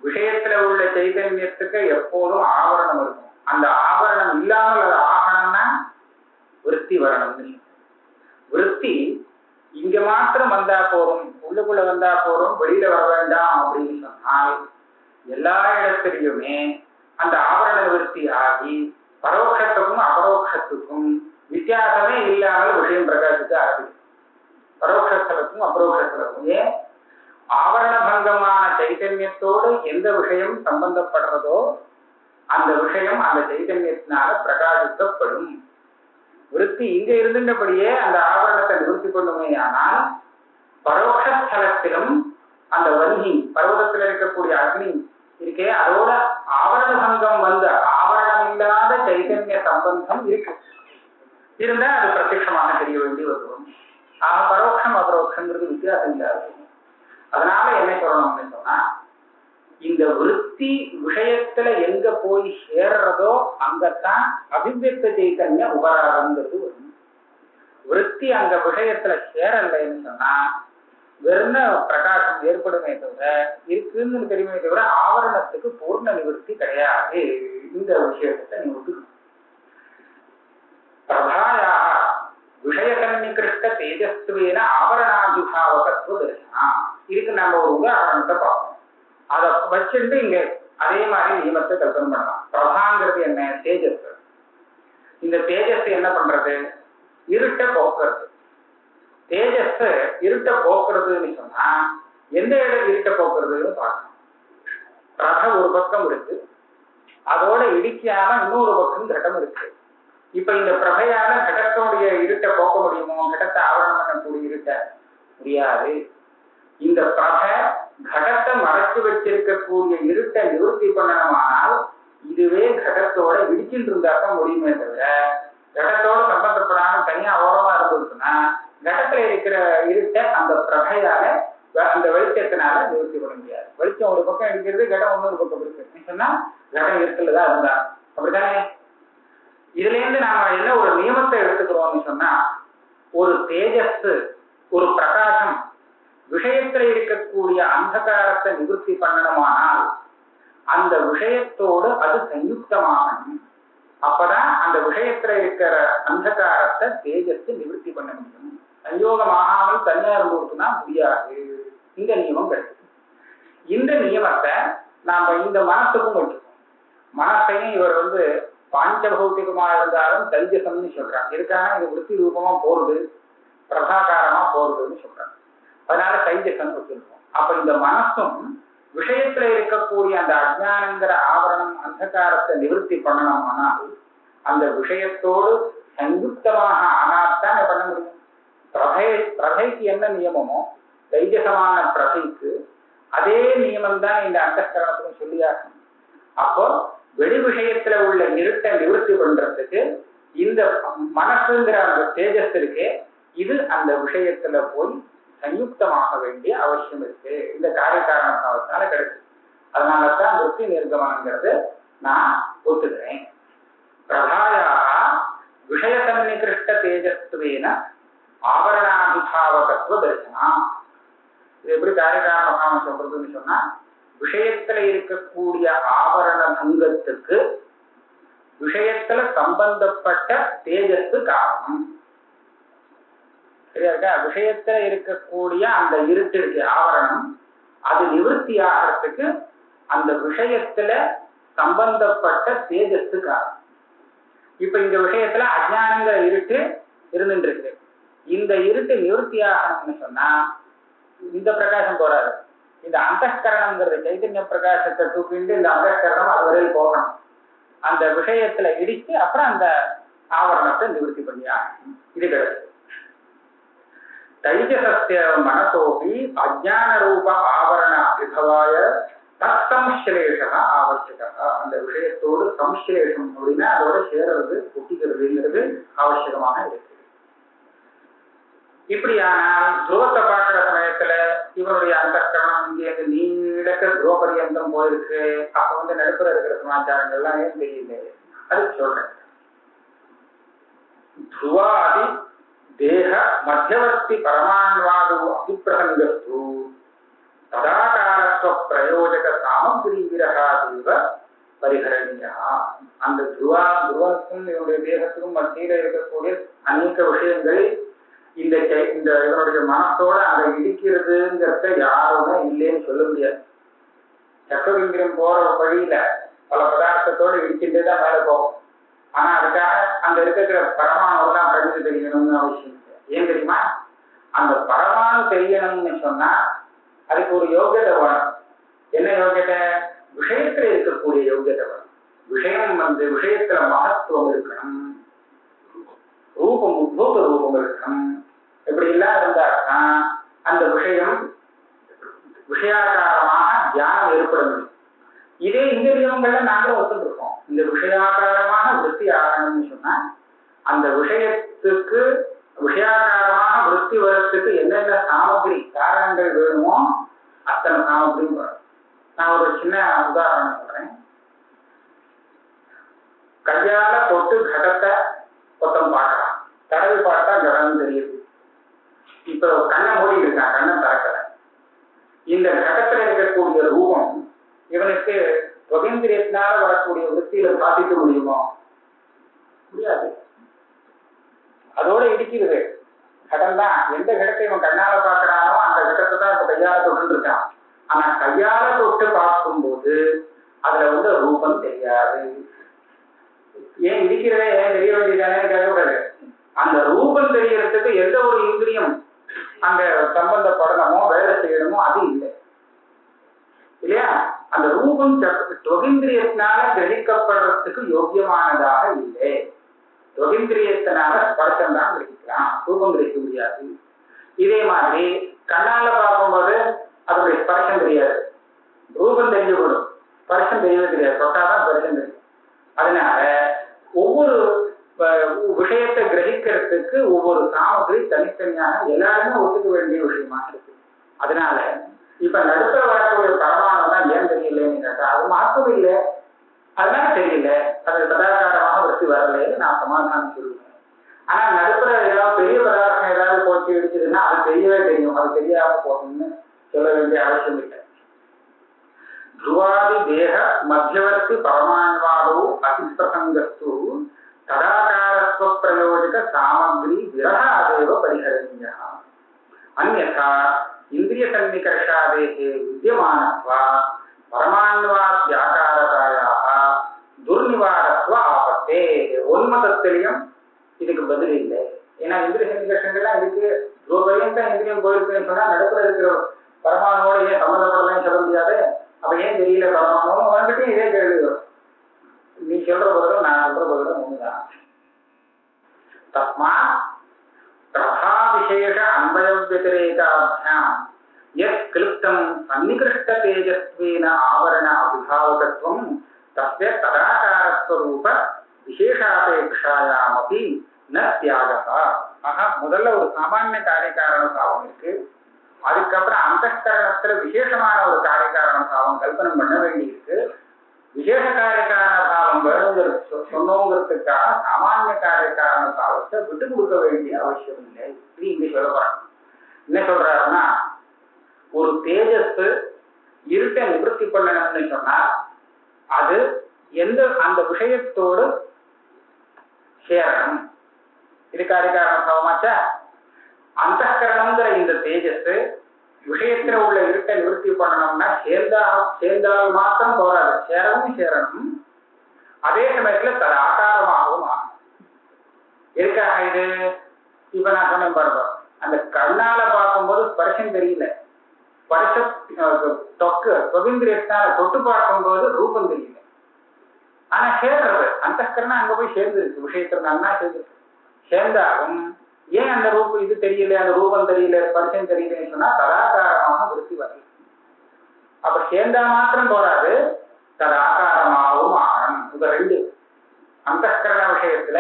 விஷயத்துல உள்ள சைதன்யத்துக்கு எப்போதும் ஆவரணம் இருக்கும். அந்த ஆவரணம் இல்லாமல் அது ஆகணும்னா விருத்தி வரணும். விருத்தி இங்க மாத்திரம் வந்தா போறோம், உள்ளுக்குள்ள வந்தா போறோம், வெளியில வர வேண்டாம் அப்படின்னு சொன்னால் எல்லா இடத்திலையுமே அந்த ஆவரண விருத்தி ஆகி பரோட்சத்துக்கும் அபரோக்ஷத்துக்கும் வித்தியாசமே இல்லாமல் விஷயம் பிரகாசிக்க ஆரம்பிக்கும். பரோட்சத்துக்கும் அபரோக்ஷத்துக்கும் ஏன் ஆவரண பங்கமான சைதன்யத்தோடு எந்த விஷயம் சம்பந்தப்படுறதோ அந்த விஷயம் அந்த சைதன்யத்தினால பிரகாசிக்கப்படும். விருத்தி இங்க இருந்தபடியே அந்த ஆவரணத்தை நிறுத்தி கொள்ளுமே. ஆனால் பரோட்சஸ்தலத்திலும் அந்த வன்னி பர்வதத்தில் இருக்கக்கூடிய அக்னி இருக்கே, அதோட ஆவரண பங்கம் வந்த ஆவரணம் இல்லாத சைதன்ய சம்பந்தம் இருக்கு. இருந்தா அது பிரத்யட்சமாக தெரிய வேண்டி வரும். ஆக பரோட்சம் அபரோட்சங்கிறது வித்தியாசம் இல்லாது. அதனால என்ன சொல்லணும்னு சொன்னா, இந்த விருத்தி விஷயத்துல எங்க போய் சேர்றதோ அங்கத்தான் அபிவியக்த சைத்தன்ய உபராதங்கிறது வரும். விருத்தி அங்க விஷயத்துல சேரலைன்னு சொன்னா வெறும் பிரகாசம் ஏற்படுமே தவிர இருக்குன்னு தெரியுமே தவிர ஆவரணத்துக்கு பூர்ண நிவர்த்தி கிடையாது. இந்த விஷயத்தை நீ விட்டுக்கணும். பிரபாயாக விஷயசன்னிகிருஷ்ட தேஜஸ்வேன ஆவரணாதிபாவகத்துவ தரிசனம். இதுக்கு நம்ம ஒரு உதாரணத்தை பார்ப்போம். அதை வச்சுட்டு இங்க அதே மாதிரி நியமத்தை கல்பனை பண்ணலாம். பிரபாங்கிறது என்ன? தேஜஸ். இந்த தேஜஸ் என்ன பண்றது? இருட்ட போக்குறது. தேஜஸ் இருட்ட போக்குறதுன்னு சொன்னா எந்த இடம் இருட்ட போக்குறதுன்னு பார்க்கணும். பிரப ஒரு பக்கம் இருக்கு, அதோட இடிக்காம இன்னொரு பக்கம் கட்டம் இருக்கு. இப்ப இந்த பிரபையால கடத்தோடைய இருட்டை போக்க முடியுமோ? கடத்தை ஆவரணம் பண்ணக்கூடிய இருட்ட முடியாது. இந்த பிரபை கடத்தை மறைச்சு வச்சிருக்கக்கூடிய இருட்டை நிவர்த்தி பண்ணணுமானால் இதுவே கடத்தோட இடிச்சுட்டு இருந்தாக்க முடியுமே தவிர கடத்தோட சம்பந்தப்படாம தனியா ஓரமா இருந்துச்சுன்னா கடத்துல இருக்கிற இருட்டை அந்த பிரபையால அந்த வெளிச்சத்தினால நிவர்த்தி பண்ண முடியாது. வெளிச்சம் ஒரு பக்கம் இருக்கிறது, கடம் இன்னொரு பக்கம் இருக்கு சொன்னா கடம் இருக்குல்லதான் இருந்தா அப்படித்தானே. இதுல இருந்து நாம என்ன ஒரு நியமத்தை எடுத்துக்கிறோம்னு சொன்னா, ஒரு தேஜஸ் ஒரு பிரகாசம் விஷயத்துல இருக்கக்கூடிய அந்தகாரத்தை நிவர்த்தி பண்ணணுமானால் அந்த விஷயத்தோடு அது சயுக்தமாகணும். அப்பதான் அந்த விஷயத்துல இருக்கிற அந்தகாரத்தை தேஜஸ் நிவர்த்தி பண்ண முடியும். சயோகமாகாமல் தனியா இருந்துனா முடியாது. இந்த நியமம் கிடைக்கும். இந்த நியமத்தை நாம இந்த மனசுக்கும் வச்சுக்கோம். மனசையும் இவர் பாஞ்சபௌத்திகமா இருந்தாலும் தைஜசம்னு சொல்றாங்க. இதுக்கான இது விருத்தி ரூபமா போறது, பிரபாகாரமா போறதுன்னு சொல்றாங்க. அதனால தைஜசம் வச்சிருக்கோம். அப்ப இந்த மனசும் விஷயத்துல இருக்கக்கூடிய அந்த அஜ்ஞானங்கிற ஆவரணம் அந்தகாரத்தை நிவர்த்தி பண்ணணும்னால் அந்த விஷயத்தோடு சயுக்தமாக ஆனாத்தான் பண்ண முடியும். பிரபைக்கு என்ன நியமமோ தைஜசமான பிரபைக்கு அதே நியமம் தான் இந்த அந்தஸ்கரணத்துக்கும் சொல்லியாகும். அப்போ வெளி விஷயத்துல உள்ள இருட்டை நிவர்த்தி பண்றதுக்கு இந்த மனசுங்கிற அந்த தேஜஸ் இருக்கே, இது அந்த விஷயத்துல போய் சயுக்தமாக வேண்டிய அவசியம் இருக்கு. இந்த காரணத்தால கிடைக்கும். அதனாலதான் விருத்தி நிர்கமனங்கிறது நான் ஒத்துக்கிறேன். பிரபாயாக விஷயசன்னிகிருஷ்ட தேஜஸ்வேன ஆவரணாதிபாவகத்துவ தரிசனம். இது எப்படி காரணம் சொல்றதுன்னு சொன்னா, விஷயத்துல இருக்கக்கூடிய ஆவரண பங்கத்துக்கு விஷயத்துல சம்பந்தப்பட்ட தேஜஸ் காரணம். சரியா இருக்கா? விஷயத்துல இருக்கக்கூடிய அந்த இருட்டு இருக்கு ஆவரணம், அது நிவர்த்தி ஆகிறதுக்கு அந்த விஷயத்துல சம்பந்தப்பட்ட தேஜஸ் காரணம். இப்ப இந்த விஷயத்துல அஜ்ஞானங்கிற இருட்டு இருந்துட்டு இருக்கு. இந்த இருட்டு நிவர்த்தி ஆகணும்னு சொன்னா இந்த பிரகாசம் போறாரு. இந்த அந்தஸ்கரணம்ங்கிறது சைத்தன்ய பிரகாசத்தை தூக்கிட்டு இந்த அந்தஸ்கரணம் அது வரையில் போகணும். அந்த விஷயத்துல இடிச்சு அப்புறம் அந்த ஆவரணத்தை நிவர்த்தி பண்ணியா இது கிடையாது. தைஜசஸ்ய மனசோபி அஜ்ஞான ரூப ஆவரண அபிபவாய தற்சம்ஸ்லேஷம் ஆவசியக. அந்த விஷயத்தோடு சம்ஸ்லேஷம் அப்படின்னா அதோட சேர்றது ஒட்டிக்கிறதுங்கிறது அவசியமாக இருக்கு. இப்படியானால் துருவத்தை பார்க்கிற சமயத்துல இவருடைய அந்தஸ்கரணம் இங்கே நீடக்க துருவ பரியந்தம் போயிருக்கு. அப்ப நடுப்புற இருக்கிற சமாச்சாரங்கள் எல்லாம் ஏன் தெரியல, அதுக்கு சொல்றேன். துருவாதி தேக மத்தியவர்த்தி பரமான்வாது அபிப்பிரசங்கஸ்து ததாகாரத்துவ பிரயோஜக சாமகிரி விரகாதீவ பரிகரணியா. அந்த துருவனுக்கும் இவனுடைய தேகத்துக்கும் மத்தியில இருக்கக்கூடிய அநேக விஷயங்கள் இந்த இவனுடைய மனத்தோட அந்த இடிக்கிறதுங்கிறத யாருமே இல்லைன்னு சொல்ல முடியாது. சக்கரவிந்திரம் போற வழியில பல பதார்த்தத்தோடு இடிச்சுட்டே தான் மேல போகும். ஆனா அதுக்காக அங்க இருக்கிற பரமாணு தான் கண்டு தெரியணும்னு அவசியம் இல்லை. ஏன் தெரியுமா? அந்த பரமாணு தெரியணும்னு சொன்னா அதுக்கு ஒரு யோகியத்தை வேணும். என்ன யோகியத்தை? விஷயத்துல இருக்கக்கூடிய யோகியத்தை வேணும். விஷயம் விஷயத்துல மகத்துவம் இருக்கணும், ரூபம் உத்பூத ரூபம் இருக்கணும். இப்படி எல்லாம் இருந்தாருன்னா அந்த விஷயம் விஷயாகாரமாக தியானம் ஏற்பட முடியும். இதே இந்த நியமங்கள்ல நாங்களும் ஒத்துட்டு இருக்கோம். இந்த விஷயாகாரமாக விருத்தி ஆகணும்னு சொன்னா அந்த விஷயத்துக்கு விஷயாகாரமாக விருத்தி வரத்துக்கு என்னென்ன சாமகிரி காரணங்கள் வேணுமோ அத்தனை சாமகிரியும் வரும். நான் ஒரு சின்ன உதாரணம் சொல்றேன். கையால தொட்டு கடத்தை கொத்தம் பார்க்கலாம், தடவி பார்த்தா கடன்னு தெரியுது. இப்ப கண்ணை மூடி இருக்கான், கண்ணை திறக்கல. இந்த கடத்துல இருக்கக்கூடிய ரூபம் இவனுக்கு சுகேந்திரியத்தினால வரக்கூடிய விருத்தியில சாதிக்க முடியுமோ? முடியாது. அதோட இடிக்கிறது கடன் தான். எந்த கடத்தை இவன் கண்ணால பாக்குறானோ அந்த கடத்தை தான் இப்ப கையால தொட்டு இருக்கான். ஆனா கையால தொட்டு பார்க்கும்போது அதுல ரூபம் தெரியாது. ஏன் இடிக்கிறதே ஏன் தெரிய வேண்டியதானே கேட்கக்கூடாது. அந்த ரூபம் தெரியறதுக்கு எந்த ஒரு இந்திரியம் அங்க சம்பந்தப்படணுமோ வேலை செய்யணுமோ அது இல்லை இல்லையா? அந்த ரூபம் சுகேந்திரியத்தினால கிரகிக்கப்படுறதுக்கு யோக்கியமானதாக இல்லை. சுகேந்திரியத்தினால ஸ்பர்சம் தான் கிரகிக்கலாம், ரூபம் கிரகிக்க முடியாது. இதே மாதிரி கண்ணால பார்க்கும்போது அதோடைய ஸ்பர்சம் தெரியாது, ரூபம் தெரிஞ்சுக்கணும், ஸ்பர்சம் தெரியவே தெரியாது, தொட்டாதான் ஸ்பர்சம் தெரியும். அதனால ஒவ்வொரு விஷயத்தை கிரகிக்கிறதுக்கு ஒவ்வொரு சாமகிரி தனித்தனியான எல்லாருமே ஒத்துக்க வேண்டிய விஷயமா இருக்கு. அதனால இப்ப நடுத்தர வரக்கூடிய பரமானு தான் ஏன் தெரியலன்னு கேட்டா அது மாற்றம் இல்லை, அதனால தெரியல, அது பதார்த்தமாக விருத்தி வரலன்னு நான் சமாதானம் சொல்லுவேன். ஆனா நடுப்புற ஏதாவது பெரிய பதார்த்தம் ஏதாவது போச்சு இடிச்சதுன்னா அது தெரியவே தெரியும், அது தெரியாம போகணும்னு சொல்ல வேண்டிய அவசியம் இல்லை. ध्रुवादि देह मध्यवर्ती परमाणुवादौ अतिप्रसंगस्तु तदाकारस्व प्रयोजक सामग्री विरहादेव परिहरणीयः। अन्यथा इंद्रिय सन्निकर्षादेः विद्यमानत्वात् परमाणुवाद्याकारतायाः दुर्निवारत्व आपत्तेः। उन्मतत्तिलयम இதுக்கு பதில் இல்லை. ஏன்னா இந்திரிய சன்னிகர்ஷங்கள்லாம் இருக்கு. துரோபரியந்த இந்திரியம் போயிருக்குன்னு சொன்னா நடுப்புற இருக்கிற பரமாணுவோட ஏன் சம்மந்தப்படலாம் சொல்ல முடியாது. அப்ப ஏன் தெரியல பரமாணு வந்துட்டு இதே கேள்வி வரும். நீ சொல்ற பதிலும் நான் சொல்ற பதிலும் ஒண்ணுதான். தஸ்மா பிரபா விசேஷ அன்பய வத்திரேகாபியாம் யத் கிளுப்தம் சன்னிகிருஷ்ட தேஜஸ்வேன ஆவரண அபிபாவகத்வம் தஸ்ய ததாகாரஸ்வரூப விசேஷாபேக்ஷாயாமபி ந தியாகः. ஆக முதல்ல ஒரு சாமானிய காரியகாரண பாவம் இருக்கு, அதுக்கப்புறம் அந்தஸ்கரணத்துல விசேஷமான ஒரு காரியகாரண பாவம் கல்பனை பண்ண வேண்டியிருக்கு. விசேஷ காரியகாரண பாவம் வேணுங்கிறது சொன்னோங்கிறதுக்காக சாமானிய காரியகாரண பாவத்தை விட்டு கொடுக்க வேண்டிய அவசியம் இல்லை. இது இங்க சொல்லப்படுறாங்க. என்ன சொல்றாருன்னா, ஒரு தேஜஸ் இருட்டை நிவர்த்தி பண்ணணும்னு சொன்னா அது எந்த அந்த விஷயத்தோடு சேரணும். இது காரியகாரண பாவமாச்சா? அந்தஸ்கரணம்ங்கிற இந்த தேஜஸ் விஷயத்துல உள்ள இருட்டை நிவர்த்தி பண்ணணும்னா சேர்ந்தால் மாத்திரம் போராது, சேரணும். அதே சமயத்துல தர ஆகாரமாகவும் ஆகும். எதுக்காக இது? இப்ப நான் சொன்னேன் பாருங்க, அந்த கண்ணால பார்க்கும்போது ஸ்பர்ஷம் தெரியல, ஸ்பர்ஷ சுகேந்திரியத்தால தொட்டு பார்க்கும்போது ரூபம் தெரியல. ஆனா சேர்றது அந்தஸ்கரணம் அங்க போய் சேர்ந்துருக்கு, விஷயத்துல நன்னா சேர்ந்துருக்கு. சேர்ந்தாலும் ஏன் அந்த ரூபம் இது தெரியல, அந்த ரூபம் தெரியல, ஸ்பர்ஷம் தெரியலன்னு சொன்னா ததாகாரமாக விருத்தி வரல. அப்ப சேர்ந்தா மாத்திரம் போராது, ததாகாரமாகவும் ஆகணும். இந்த ரெண்டு அந்தஸ்கரண விஷயத்துல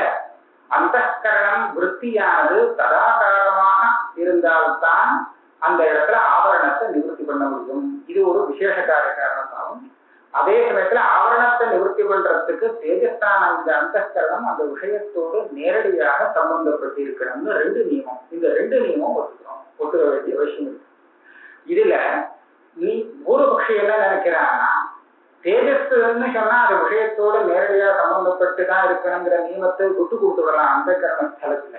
அந்தஸ்கரணம் விருத்தியானது ததாகாரமாக இருந்தால்தான் அந்த இடத்துல ஆவரணத்தை நிவர்த்தி பண்ண முடியும். இது ஒரு விசேஷ காரணமாகும். அதே சமயத்துல ஆவரணத்தை நிவர்த்தி பண்றதுக்கு தேஜஸ்தான இந்த அந்தஸ்கரணம் அந்த விஷயத்தோடு நேரடியாக சம்பந்தப்பட்டு இருக்கணும்னு ரெண்டு நியமம். இந்த ரெண்டு நியமம் ஒத்துக்க வேண்டிய அவசியம் இருக்கு. இதுல நீ பூர்வபக்ஷி என்ன நினைக்கிறான்னா, தேஜஸ்ன்னு சொன்னா அது விஷயத்தோடு நேரடியாக சம்பந்தப்பட்டு தான் இருக்கணுங்கிற நியமத்தை விட்டு கொடுத்துடலாம். அந்த கர்ம ஸ்தலத்துல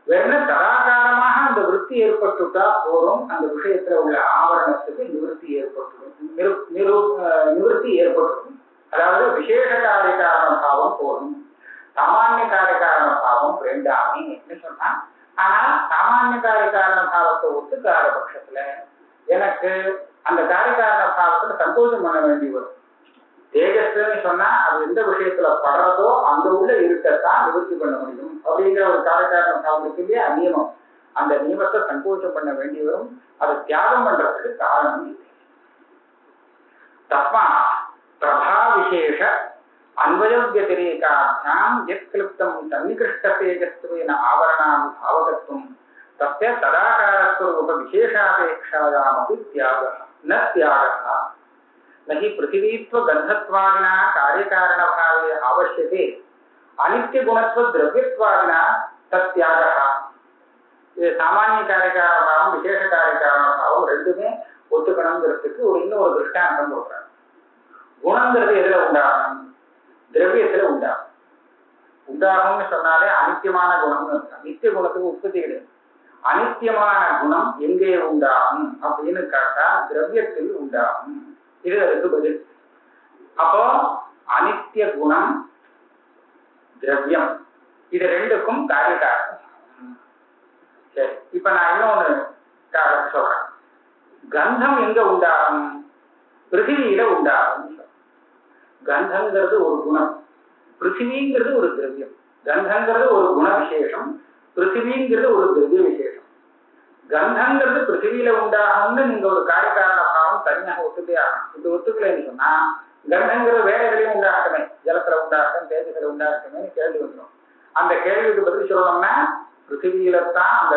வேற ததாகாரமாக அந்த விருத்தி ஏற்பட்டுட்டா போதும், அந்த விஷயத்துல உள்ள ஆவரணத்துக்கு நிவர்த்தி ஏற்பட்டுடும். அதாவது விசேஷ காரியகாரண பாவம் போதும், சாமானிய காரியகாரண பாவம் வேண்டாமே என்ன சொன்னா. ஆனால் சாமானிய காரியகாரண பாவத்தை ஒத்துக்காத பட்சத்துல எனக்கு அந்த காரியகாரண பாவத்துல சந்தோஷம் பண்ண வேண்டி வரும். தேஜஸ்ன்னு சொன்னா அது எந்த விஷயத்துல படுறதோ அந்த உள்ள இருக்கத்தான் நிவர்த்தி பண்ண முடியும் அப்படிங்கிற ஒரு காரியகாரண பாவம் இருக்கு இல்லையா, நியமம். அந்த நியமத்தை சங்கோச்சம் பண்ண வேண்டி வரும். அதை தியாகம் பண்றதுக்கு காரணம் இல்லை. தஸ்மா பிரபா விசேஷ अन्वयव्यतिरेकाभ्याम् यत् क्लिप्तम् सन्निकृष्टतेजस्त्वेन आवरणानि भावकत्वम् तस्य तदाकारस्वरूपविशेषापेक्षायामपि त्यागः न त्यागः न हि पृथिवीत्वगन्धत्वादिना कार्यकारणभावे आवश्यके अनित्यगुणत्वद्रव्यत्वादिना तत्त्यागः. இது சாமானிய காரியகாரணமாகவும் விசேஷ காரியகாரணமாகவும் ரெண்டுமே ஒத்துக்கணுங்கிறதுக்கு இன்னொரு திருஷ்டாந்தம் சொல்றாங்க. குணங்கிறது எதுல உண்டாகும்? திரவியத்துல உண்டாகும். உண்டாகும்னு சொன்னாலே அனித்தியமான குணம்னு இருக்கும். நித்திய குணத்துக்கு உற்பத்தி கிடையாது. அனித்தியமான குணம் எங்கே உண்டாகும் அப்படின்னு கேட்டா திரவியத்தில் உண்டாகும். இது அதுக்கு பதில். அப்போ அனித்திய குணம் திரவியம் இது ரெண்டுக்கும் காரியகாரணம். சரி, இப்ப நான் இன்னொன்னு சொல்றேன். கந்தம் எங்க உண்டாகும்? பிருத்திவியில உண்டாகும். கந்தங்கிறது ஒரு குணம், பிருத்திவிங்கிறது ஒரு திரவியம். கந்தங்கிறது ஒரு குண விசேஷம், பிருத்திவிங்கிறது ஒரு திரவிய விசேஷம். கந்தங்கிறது பிருத்திவியில உண்டாகும்னு நீங்க ஒரு காரியகாரண பாவம் தனியாக ஒத்துட்டே ஆகணும். இது ஒத்துக்கலைன்னு சொன்னா கந்தங்கிறது வேற எதுலையும் உண்டாகட்டுமே, ஜலத்துல உண்டாகட்டும், தேஜத்துல உண்டாகட்டுமே கேள்வி வந்துடும். அந்த கேள்விக்கு பதில் சொல்லணும்னா பிருத்திவியில தான் அந்த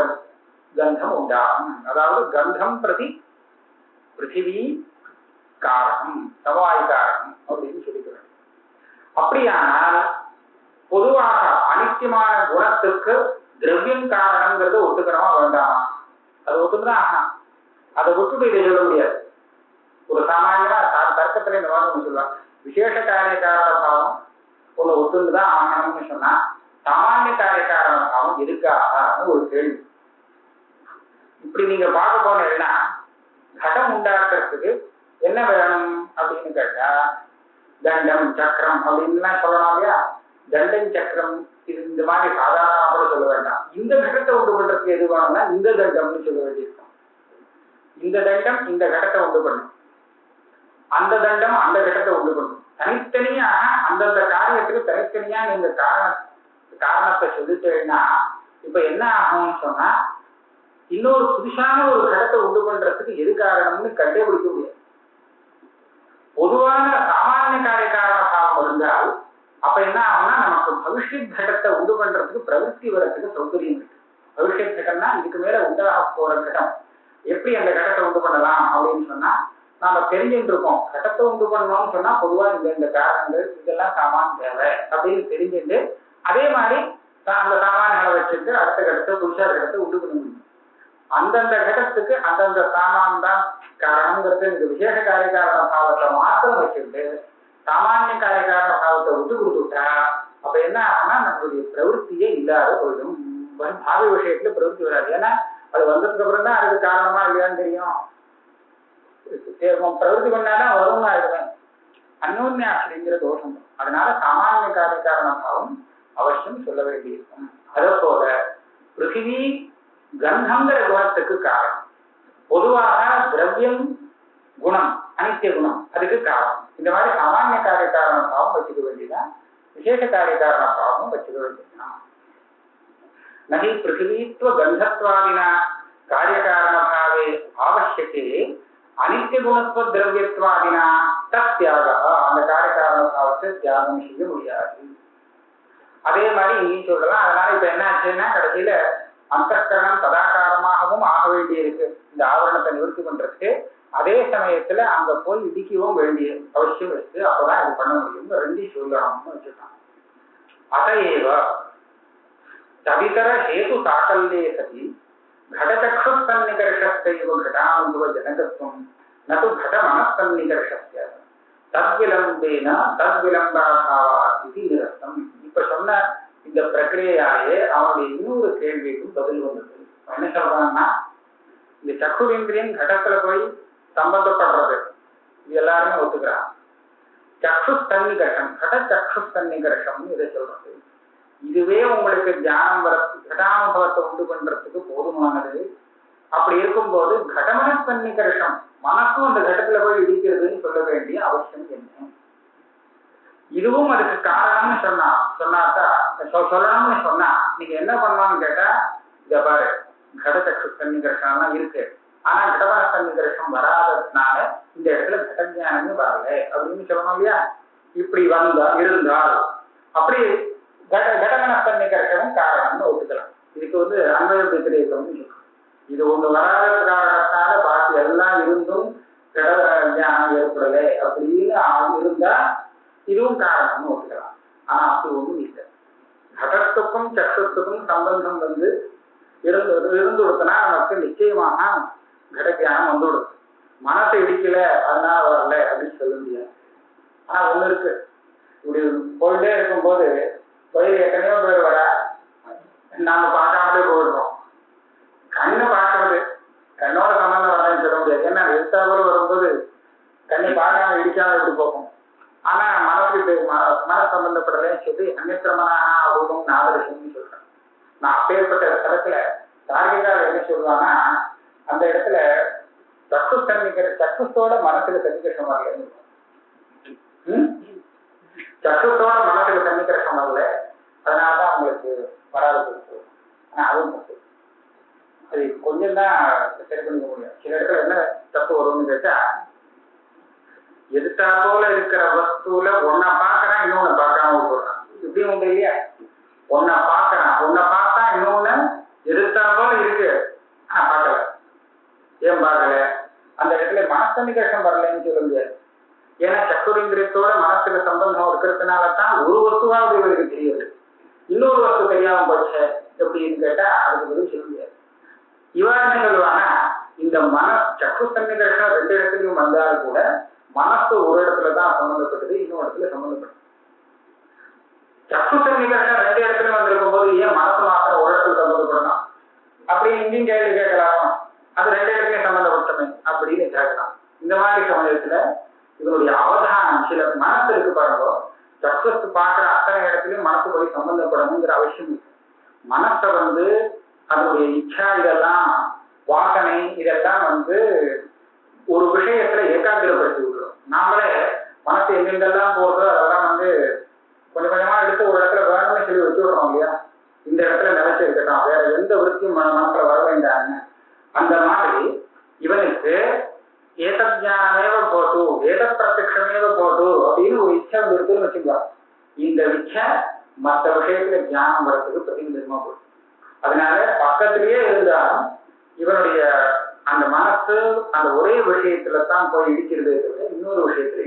கந்தம் உண்டாகும். அதாவது கந்தம் பிரதி பிருத்திவி காரணம், சவாய் காரணம் அப்படின்னு சொல்லிக்கிறேன். அப்படியானால் பொதுவாக அனித்தியமான குணத்துக்கு திரவியம் காரணங்கிறது ஒத்துக்கிறோமா வேண்டாமா? அது ஒத்துதான் ஆகணும். அதை விட்டுட்டு இதை சொல்ல முடியாது. ஒரு சாமானியமா தர்க்கத்துல இந்த மாதிரி ஒண்ணு சொல்லுவாங்க, விசேஷ காரிய காரண பாவம் ஒண்ணு ஒத்துண்டுதான் ஆகணும்னு சொன்னா சாமானிய காரிய காரண பாவம் எதுக்காக ஒரு கேள்வி. இப்படி நீங்க பார்க்க போனீங்கன்னா கடம் உண்டாக்குறதுக்கு என்ன வேணும் அப்படின்னு கேட்டா தண்டம் சக்கரம் அப்படின்லாம் சொல்லலாம் இல்லையா? தண்டம் சக்கரம் இது இந்த மாதிரி சாதாரணமாக கூட சொல்ல வேண்டாம். இந்த கடத்தை உண்டு பண்றதுக்கு எது வேணும்னா இந்த தண்டம்னு சொல்ல வேண்டியிருக்கும். இந்த தண்டம் இந்த கடத்தை உண்டு பண்ணும், அந்த தண்டம் அந்த கடத்தை உண்டு பண்ணும். தனித்தனியாக அந்தந்த காரியத்துக்கு தனித்தனியா நீங்க காரணத்தை சொல்லிட்டேன்னா இப்ப என்ன ஆகும்னு சொன்னா இன்னொரு புதுசான ஒரு கடத்தை உண்டு பண்றதுக்கு எது காரணம்னு கண்டுபிடிக்க முடியாது. பொதுவான சாமானிய காரிய காரண பாவம் இருந்தால் அப்ப என்ன ஆகும்னா நமக்கு பவிஷ்யத் கடத்தை உண்டு பண்றதுக்கு பிரவருத்தி வரத்துக்கு சௌகரியம் இருக்கு. பவிஷ்யத் கடம்னா இதுக்கு மேல உண்டாக போற கடம், எப்படி அந்த கடத்தை உண்டு பண்ணலாம் அப்படின்னு சொன்னா நாம தெரிஞ்சுட்டு இருக்கோம். கடத்தை உண்டு பண்ணணும்னு சொன்னா பொதுவா இந்த காரணங்கள் இதெல்லாம் சாமான் தேவை அப்படின்னு தெரிஞ்சுட்டு அதே மாதிரி அந்த சாமான்களை வச்சுட்டு அடுத்த கடத்தை புதுசா கடத்தை உண்டு பண்ண முடியும். அந்தந்த கடத்துக்கு அந்தந்த சாமான் தான் காரணம்ங்கிறது இந்த விசேஷ காரியகாரண பாவத்தை மாத்திரம் வச்சுட்டு சாமானிய காரியகாரண பாவத்தை விட்டு கொடுத்துட்டா அப்ப என்ன ஆகும்னா நம்மளுடைய பிரவருத்தியே இல்லாத போயிடும். பாவி விஷயத்துல பிரவருத்தி வராது. ஏன்னா அது வந்ததுக்கு அப்புறம் தான் அதுக்கு காரணமா இல்லையான்னு தெரியும். பிரவருத்தி பண்ணாதான் வரும்னு ஆயிடுவேன். அந்யோன்யா அப்படிங்கிற தோஷம். அதனால சாமானிய காரியகாரண பாவம் அவசியம் சொல்ல வேண்டியிருக்கும். அதே போல பிருத்திவி கந்தங்கிற குணத்துக்கு காரணம். பொதுவாக திரவியம் குணம் அனித்திய குணம் அதுக்கு காரணம். இந்த மாதிரி சாமானிய காரிய காரண பாவம் வச்சுக்க வேண்டியதான், விசேஷ காரிய காரண பாவமும் வச்சுக்க வேண்டியதுதான். நகி பிருத்திவித்வ கந்தத்வாதினா காரிய காரண பாவே ஆவசியக்கே அனித்திய குணத்துவ திரவியத்வாதினா தத்யாக அந்த காரிய காரண பாவத்தை தியாகம் செய்ய முடியாது. அதே மாதிரி இங்கேயும் சொல்லலாம். அதனால இப்ப என்ன ஆச்சுன்னா கடைசியில அந்தக்கரணம் ததாகாரமாகவும் ஆக வேண்டி இருக்கு இந்த ஆவரணத்தை நிவர்த்தி பண்றதுக்கு. அதே சமயத்துல அங்க போய் இடிக்கவும் வேண்டிய அவசியம் இருக்கு. அப்பதான் இது பண்ண முடியும். ரெண்டையும் சொல்லணும்னு வச்சுட்டான். அதையேவ தவிதர ஹேது சாக்கல்யே சதி घटचक्षु सन्निकर्षस्यैव घटानुभव जनकत्वं न तु घट मनस्सन्निकर्षस्य तद्विलम्बेन तद्विलम्बाभावात् इति निरस्तम्. இப்ப சொன்ன இந்த பிரக்கிரியாலே அவனுடைய இன்னொரு கேள்விக்கும் பதில் வந்தது. என்ன சொல்றான்னா இந்த சக்ஷுரேந்திரியன் கடத்துல போய் சம்பந்தப்படுறது இது எல்லாருமே ஒத்துக்கிறான். சக்ஷு சன்னிகர்ஷம் கட சக்ஷு சன்னிகர்ஷம்னு இதை சொல்றது. இதுவே உங்களுக்கு தியானம் வர கடானுபவத்தை உண்டு பண்றதுக்கு போதுமானது. அப்படி இருக்கும்போது கடமன சன்னிகர்ஷம் மனசும் அந்த கடத்துல போய் இடிக்கிறதுன்னு சொல்ல வேண்டிய அவசியம் என்ன? இதுவும் அதுக்கு காரணம்னு சொன்னாக்கா சொல்லணும்னு சொன்னா நீங்க என்ன பண்ணலாம்னு கேட்டா இத பாரு கடச்சக்ஷு சன்னிகர்ஷம் எல்லாம் இருக்கு. ஆனா கடமன சன்னிகர்ஷம் வராததுனால இந்த இடத்துல கடஞானமே வரல அப்படின்னு சொல்லணும் இல்லையா? இப்படி இருந்தால் அப்படி கடமனத்தன்மைக்கிறதும் காரணம்னு ஒத்துக்கலாம். இதுக்கு அன்வய வித்திரேகம்னு சொல்றோம். இது ஒண்ணு வராத காரணத்தால பாக்கி எல்லாம் இருந்தும் கட ஞானம் ஏற்படலை அப்படின்னு இருந்தா இதுவும் காரணம்னு ஒத்துக்கலாம். ஆனா அப்படி ஒண்ணும் இல்லை. கடத்துக்கும் சக்கரத்துக்கும் சம்பந்தம் இருந்து கொடுத்தனா நமக்கு நிச்சயமாக கடத்தியானம் வந்துவிடும். மனசை இடிக்கல அதனால வரல அப்படின்னு சொல்ல முடியாது. ஆனா ஒண்ணு இருக்கு, இப்படி போயிட்டே இருக்கும்போது கோயில் எத்தனையோ பேர் வர நாம பார்க்காமலே போயிடுறோம். கண்ணு பார்க்கறது கண்ணோட சம்பந்தம் வரலன்னு சொல்ல முடியாது. ஏன்னா எழுத்தாப்புல வரும்போது கண்ணை பார்க்காம இடிக்காம எப்படி போகும். ஆனா மனசுக்கு மன சம்பந்தப்படலன்னு சொல்லி அந்நியத்திரமனாக அபூதம் நாதரிசம்னு சொல்றேன். நான் அப்பேற்பட்ட தளத்துல தார்கிகால் என்ன சொல்லுவாங்கன்னா, அந்த இடத்துல சக்குஸ்தோட மனசுல சன்னிகர்ஷம் வரல, சக்குஸ்தோட மனசுல சன்னிகர்ஷம் வரல, அதனாலதான் அவங்களுக்கு வராது. ஆனா அதுவும் தப்பு. அது கொஞ்சம் தான் சரி பண்ணிக்க முடியும். சில இடத்துல என்ன தப்பு வரும்னு கேட்டா, எதிர்த்தா போல இருக்கிற வஸ்துல ஒன்ன பாக்குறான் இன்னொன்னு பார்க்காம விட்டுறான். இப்படியும் உண்டு இல்லையா? ஒன்ன பாக்குறான், ஒன்ன பார்த்தா இன்னொன்னு எதிர்த்தா போல இருக்கு ஆனா பார்க்கல. ஏன் பார்க்கல? அந்த இடத்துல மனசன்னிகர்ஷம் வரலன்னு சொல்ல முடியாது. ஏன்னா சக்குரேந்திரியத்தோட மனசுக்கு சம்பந்தம் இருக்கிறதுனாலதான் ஒரு வஸ்துவாவது இவருக்கு தெரியுது, இன்னொரு வஸ்து தெரியாம போச்ச எப்படின்னு கேட்டா அதுக்கு பதில் சொல்ல முடியாது. இவா என்ன சொல்லுவானா, இந்த சக்கு சன்னிகர்ஷம் ரெண்டு இடத்துலையும் வந்தாலும் கூட மனசு ஒரு இடத்துலதான் சம்பந்தப்பட்டது, இன்னொரு இடத்துல சம்பந்தப்பட்டது. சக்கு சன்னிகர்ஷம் ரெண்டு இடத்துலயும் வந்திருக்கும் போது ஏன் மனசு மாத்திரம் ஒரு இடத்துல சம்பந்தப்படணும் அப்படின்னு இங்கேயும் கேள்வி கேட்கலாமா? அது ரெண்டு இடத்துலயும் சம்பந்தப்பட்டமே அப்படின்னு கேட்கலாம். இந்த மாதிரி சமயத்துல இதனுடைய அவதானம் சில மனசு இருக்கு பாருங்க, சக்கு பார்க்கிற அத்தனை இடத்துலயும் மனசு போய் சம்பந்தப்படணுங்கிற அவசியம் இருக்கு. மனசை அதனுடைய இச்சா இதெல்லாம் வாசனை இதெல்லாம் ஒரு விஷயத்துல ஏகாகிரப்படுத்தி விடுறோம். நாமளே மனசு எங்கெங்கெல்லாம் போறதோ அதெல்லாம் கொஞ்சம் கொஞ்சமா எடுத்து ஒரு இடத்துல வேணும்னு சொல்லி வச்சு விடுறோம் இல்லையா? இந்த இடத்துல நிலைச்சு இருக்கட்டும், வேற எந்த விருத்தியும் மனசுல வர வேண்டாங்க. அந்த மாதிரி இவனுக்கு ஏதஜானமேவ போட்டு ஏத பிரத்யக்ஷமேவ போட்டு அப்படின்னு ஒரு இச்சை இருக்குன்னு வச்சுக்கலாம். இந்த இச்சை மற்ற விஷயத்துல தியானம் வர்றதுக்கு பிரதிநிதிமா போடும். அதனால பக்கத்திலேயே இருந்தாலும் இவனுடைய அந்த மனசு அந்த ஒரே விஷயத்துலதான் போய் இடிக்கிறது, இன்னொரு விஷயத்துல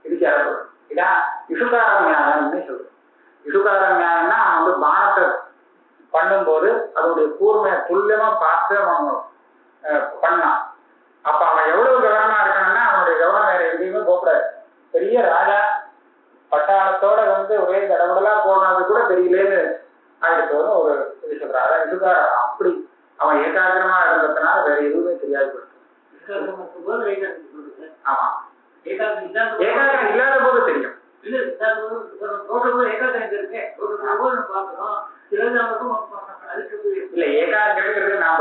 இடிக்க இதான் இசுகார நியாயம்னு சொல்றோம். இசுகார நியாயம்னா பானத்தை பண்ணும்போது அதனுடைய கூர்மையை துல்லியமா பார்த்து அவன் பண்ணான். அப்ப அவன் எவ்வளவு கவனமா இருக்கான்னா அவனுடைய கவனம் வேற எங்கேயுமே போகக்கூடாது. பெரிய ராஜா பட்டாளத்தோட ஒரே தடவுடலா போனது கூட தெரியலேன்னு ஆயிடுச்சோன்னு ஒரு இது சொல்றான். அதான் இசுகாரம். அப்படி அவன் ஏகாகிரமா இருந்ததுனால வேற எதுவுமே தெரியாது போயிருக்கு. ஆமா, ஏகாகிரம் இல்லாத போது தெரியும். இல்ல ஏகாகிரங்கிறது நாம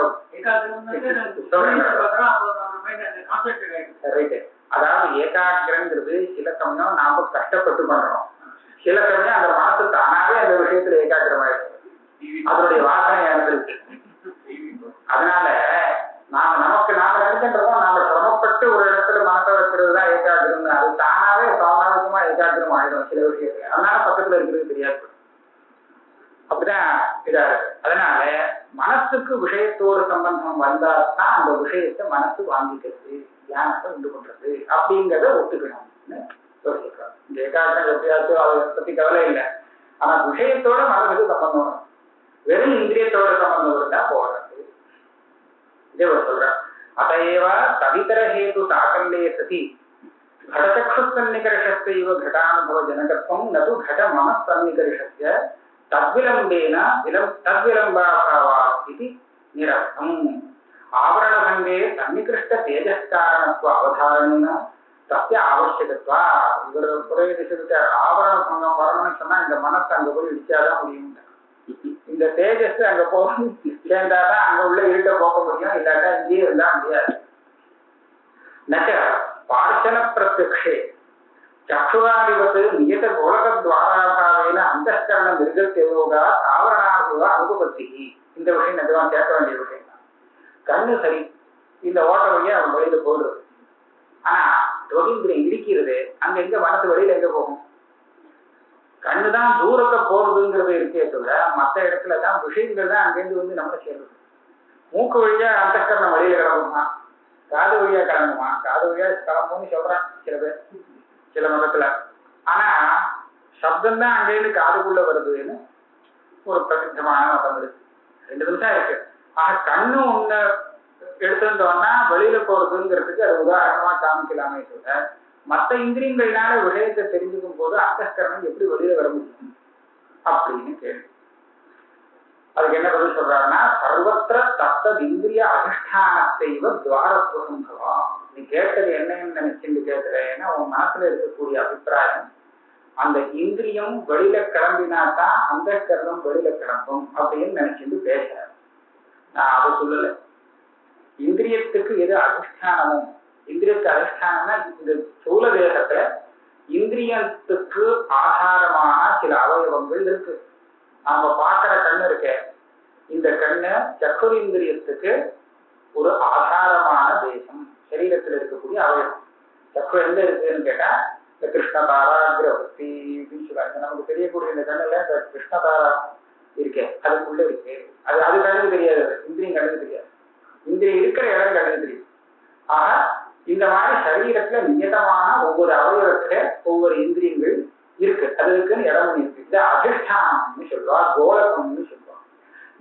அதாவது ஏகாகிரங்கிறது சில சமயம் நாம கஷ்டப்பட்டு பண்றோம், சில சமயம் அந்த மனசு தானாவே அந்த விஷயத்துல ஏகாகிரமாயிருக்கு, அதனுடைய வாசனை இருக்கு. அதனால நாம நினைக்கின்றோம் நாம சிரமப்பட்டு ஒரு இடத்துல மனசை வைக்கிறது தான் ஏகாகிரம், அது தானாவே சுவாபாவிகமா ஏகாகிரம் ஆயிடும் சில விஷயத்துல. அதனால பக்கத்துல இருக்கிறது தெரியாது. அப்படிதான் இதா இருக்கு. அதனால மனசுக்கு விஷயத்தோடு சம்பந்தம் வந்தால்தான் அந்த விஷயத்தை மனசு வாங்கிக்கிறது, தியானத்தை உண்டு பண்றது அப்படிங்கிறத ஒத்துக்கணும்னு யோசிக்கிறோம். இந்த ஏகாகிரம் எப்படியாச்சும் அதை பத்தி கவலை இல்லை. ஆனா விஷயத்தோட மனசுக்கு சம்பந்தம், வெறும் இந்திரியத்தோட சம்பந்தம் இருந்தா போடுறது. இதே சொல்ற அதையவ தவிதர ஹேது சாகல்யே சதி கடச்சக்ஷுசன்னிகர்ஷஸ்யைவ घटानुभव जनकत्वம் நது घट मनस्सन्निकर्षस्य तद्विलम्बेन तद्विलम्बाभावात् इति निरर्थम् आवरणभङ्गे सन्निकृष्ट तेजस्कारणत्व अवधारणेन तस्य आवश्यकत्वात्. இவர் புரேதிசிட்ட ஆவரண பங்கம் வரணும்னு சொன்னா இந்த மனசு அங்க போய் இடிச்சாதான் முடியும். இந்த தேஜஸ் அங்க போகும் சேர்ந்தாதான் அங்க உள்ள இருக்க போக முடியும், இல்லாட்டா இங்கேயே இருந்தா முடியாது. நச்ச பார்ச்சன பிரத்யக்ஷே சக்ஷுராதிபத்து நியத கோலகத்வாராபாவேன அந்தஸ்கரண மிருகத்தேயோகா ஆவரணானுபவ அனுபவத்தி. இந்த விஷயம் நிஜமா கேட்க வேண்டிய விஷயம் தான். கண்ணு சரி, இந்த ஓட்ட வழியா அவன் வெளியில போடுறது. ஆனா துவகிந்திரியம் இருக்கிறது, அங்க எங்க மனசு வெளியில எங்க போகும்? கண்ணுதான் தூரத்தை போறதுங்கிறது இருக்கே தவிர மற்ற இடத்துலதான் விஷயங்கள் தான் அங்கேருந்து வந்து நம்மளை சேர்றது. மூக்கு வழியா அந்தக்கரணம் வழியில கிளம்புமா, காது வழியா கிளம்புமா? காது வழியா கிளம்பும்னு சொல்றான் சில பேர் சில மதத்துல. ஆனா சப்தம் தான் அங்கேருந்து காதுக்குள்ள வருதுன்னு ஒரு பிரசித்தமான மதம் இருக்கு. 2 நிமிஷம் இருக்கு. ஆக கண்ணு ஒண்ணு எடுத்துட்டோம்னா வெளியில போறதுங்கிறதுக்கு அது உதாரணமா காமிக்கலாமே சொல்ற. மற்ற இந்திரியங்கள்னால விஷயத்தை தெரிஞ்சுக்கும் போது அந்தக்கரணம் எப்படி வெளியில வர முடியும் அப்படின்னு கேள்வி. அதுக்கு என்ன பதில் சொல்றாருன்னா, சர்வத்திர தத்தது இந்திரிய அதிஷ்டானத்தைவ துவாரத்துவ சம்பவம். நீ கேட்டது என்னன்னு நினைச்சுட்டு கேட்கிறேன்னா உன் மனசுல இருக்கக்கூடிய அபிப்பிராயம் அந்த இந்திரியம் வெளியில கிளம்பினாதான் அந்த கரணம் வெளியில கிளம்பும் அப்படின்னு நினைச்சுட்டு பேசுற. நான் அதை சொல்லல. இந்திரியத்துக்கு எது அதிஷ்டானமும், இந்திரியத்துக்கு அதிஷ்டானம்னா இந்த சூழ தேகத்துல இந்திரியத்துக்கு ஆதாரமான சில அவயவங்கள் இருக்கு. நாம பார்க்கிற கண்ணு இருக்க, இந்த கண்ணு சக்குரிந்திரியத்துக்கு ஒரு ஆதாரமான தேசம், சரீரத்தில் இருக்கக்கூடிய அவயவம். சக்கு எங்க இருக்குன்னு கேட்டா இந்த கிருஷ்ணதாரா கிரவர்த்தி அப்படின்னு சொல்றாங்க. நமக்கு தெரியக்கூடிய இந்த கண்ணுல இந்த கிருஷ்ணதாரா இருக்கே அதுக்குள்ள இருக்கு. அது அது கண்ணுக்கு தெரியாது, இந்திரியம் கண்ணுக்கு தெரியாது. இந்திரியம் இருக்கிற இடம் கண்ணுக்கு தெரியும். ஆக இந்த மாதிரி சரீரத்துல நியதமான ஒவ்வொரு அவயவத்துல ஒவ்வொரு இந்திரியங்கள் இருக்கு, அதுக்குன்னு இடம் இருக்கு. இது அதிஷ்டானம்னு சொல்லுவா, கோலகம்னு சொல்லுவா.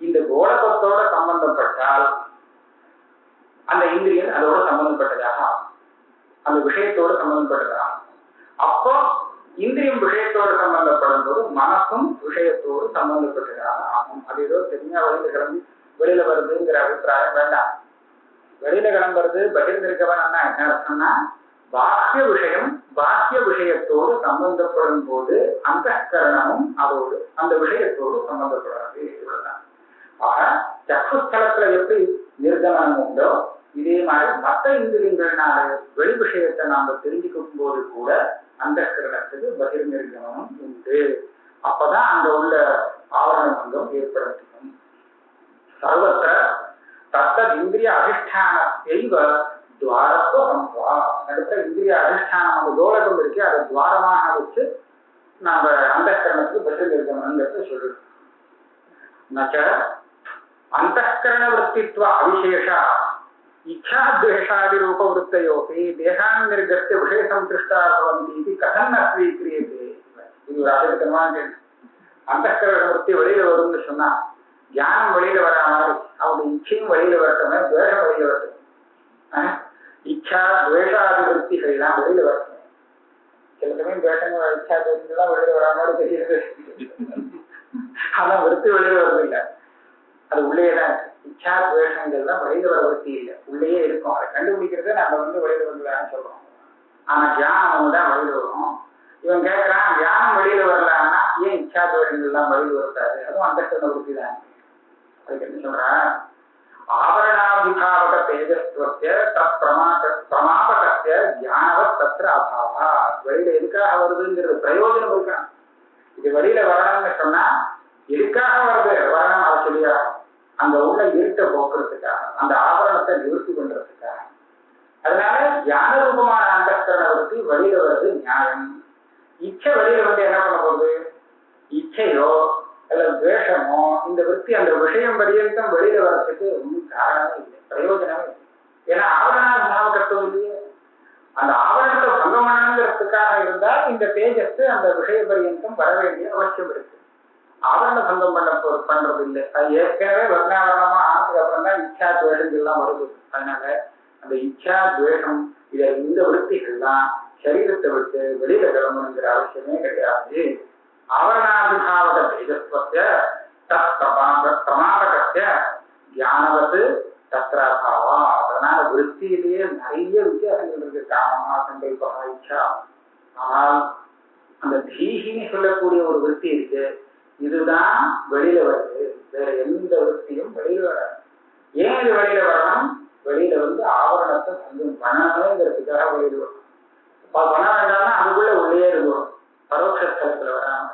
இந்த கோலகத்தோட சம்பந்தப்பட்டால் அந்த இந்திரியம் அதோட சம்பந்தப்பட்டதாக ஆகும், அந்த விஷயத்தோட சம்பந்தப்பட்டதாக. அப்போ இந்திரியம் விஷயத்தோடு சம்பந்தப்படும் போது மனசும் விஷயத்தோடு சம்பந்தப்பட்டதாக ஆகும். அது ஏதோ தெரிஞ்சா வெளியில கிளம்பி வெளியில வருதுங்கிற அபிப்பிராயம் வேண்டாம். வெளியில கிளம்புறது பகிர்ந்திருக்கவன் என்ன அர்த்தம்னா, பாக்கிய விஷயம் பாக்கிய விஷயத்தோடு சம்பந்தப்படும் போது அந்த கரணமும் அதோடு அந்த விஷயத்தோடு சம்பந்தப்படாது. இவ்வளவுதான். ஆக சக்குஸ்தலத்துல எப்படி நிர்கமனம் உண்டோ இதே மாதிரி மற்ற இந்திரியங்கள்னால வெளி விஷயத்தை நாம தெரிஞ்சுக்கும் போது கூட அந்த கரணத்துக்கு பகிர் நிர்கமனம் உண்டு. அப்பதான் அங்க உள்ள ஆவரண பங்கம் ஏற்பட முடியும். சர்வத்திர தத்தது இந்திரிய அதிஷ்டானத்தைவ துவாரத்துவ சம்பவா. நடுத்த இந்திரிய அதிஷ்டானம் அந்த கோலகம் இருக்கு, அதை துவாரமாக வச்சு நாம அந்த கரணத்துக்கு பகிர் நிர்கமனங்கிறது சொல்றோம். நச்ச அந்தఃகரண விற்த்தித்வ அவிசேஷா இச்சா துவேஷாதி ரூப விற்த்தையோபி தேகான் நிர்கத்திய விஷய சம்பிருஷ்டா பவந்தி கதம் ஸ்வீக்கிரியதே. இது ஒரு அசத்தமான கேள்வி. அந்தःகரண விற்த்தி வெளியில வரும்னு சொன்னா ஞானம் வெளியில வரா மாதிரி அவனுடைய இச்சையும் வெளியில வரட்டுமே, துவேஷம் வெளியில வரட்டும். இச்சா துவேஷாதி விற்த்திகள் எல்லாம் வெளியில வரட்டுமே. சில சமயம் துவேஷங்கள் இச்சா துவேஷங்கள்லாம் வெளியில வரா மாதிரி தெரியுது, ஆனா விற்பி வெளியில வருது இல்லை, அது உள்ளேதான் இருக்கு. இச்சா துவேஷங்கள் தான் வெளியில வர விற்பி இல்லை, உள்ளேயே இருக்கும். அதை கண்டுபிடிக்கிறத நம்ம வெளியில வந்துடான்னு சொல்றோம். ஆனா தியானம் தான் வெளியில வரும். இவன் கேட்கிறான் தியானம் வெளியில வரலான்னா ஏன் இச்சா துவேஷங்கள் எல்லாம் வெளியில வரட்டாரு? அதுவும் அந்த விற்பி தான். அதுக்கு என்ன சொல்ற, ஆவரணாபிபாவக தேஜஸ்வத்திய தத் பிரமாபகத்திய ஞானவத் தத்ர அபாவா. வெளியில எதுக்காக வருதுங்கிறது பிரயோஜனம் இருக்கான். இது வெளியில வரணும்னு சொன்னா எதுக்காக வருது வரணும், அதை சொல்லியா அங்க உள்ள இருட்டை போக்குறதுக்காக, அந்த ஆவரணத்தை நிவர்த்தி பண்றதுக்காக. அதனால ஞான ரூபமான அந்தःகரண விருத்தி வெளியில வருது நியாயம். இச்சை வெளியில வந்து என்ன பண்ண போகுது? இச்சையோ அல்லது துவேஷமோ இந்த விற்பி அந்த விஷயம் பரியந்தம் வெளியில வர்றதுக்கு ஒன்றும் காரணமே இல்லை, பிரயோஜனமே இல்லை. ஏன்னா ஆவரணாபாவகத்துவம் இல்லையே. அந்த ஆவரணத்தை பங்கம் பண்ணணுங்கிறதுக்காக இருந்தால் இந்த தேஜஸ் அந்த விஷய பரியந்தம் வர வேண்டிய அவசியம் இருக்கு. ஆவரண பங்கம் பண்றது இல்லை. அது ஏற்கனவே வர்ணாவரணமா ஆனதுக்கு அப்புறம் தான் இச்சா துவேஷங்கள்லாம் வருது. அதனால அந்த இச்சா துவேஷம் இதை இந்த விற்த்திகள்லாம் சரீரத்தை விட்டு வெளியில கிளம்பணுங்கிற அவசியமே கிடையாது. ஆவரணாபிபாவக தேஜஸ்வத்திய தத் பிரமாபகத்திய ஞானவத்து தத்ராபாவா. அதனால விற்த்தியிலேயே நிறைய வித்தியாசங்கள் இருக்கு. காமமா சங்கல்பா இச்சா. ஆனால் அந்த தீகின்னு சொல்லக்கூடிய ஒரு விற்பி இருக்கு, இதுதான் வெளியில வருது. வேற எந்த விற்த்தியும் வெளியில வராது. ஏன் இது வெளியில வரணும்? வெளியில வந்து ஆவரணத்தை சங்கம் பண்ணணுங்கிறதுக்காக வெளியில வரும். பண்ண வேண்டாம்னா அதுக்குள்ள உள்ளே இருக்கும், பரோட்ச ஸ்தலத்துல வராம.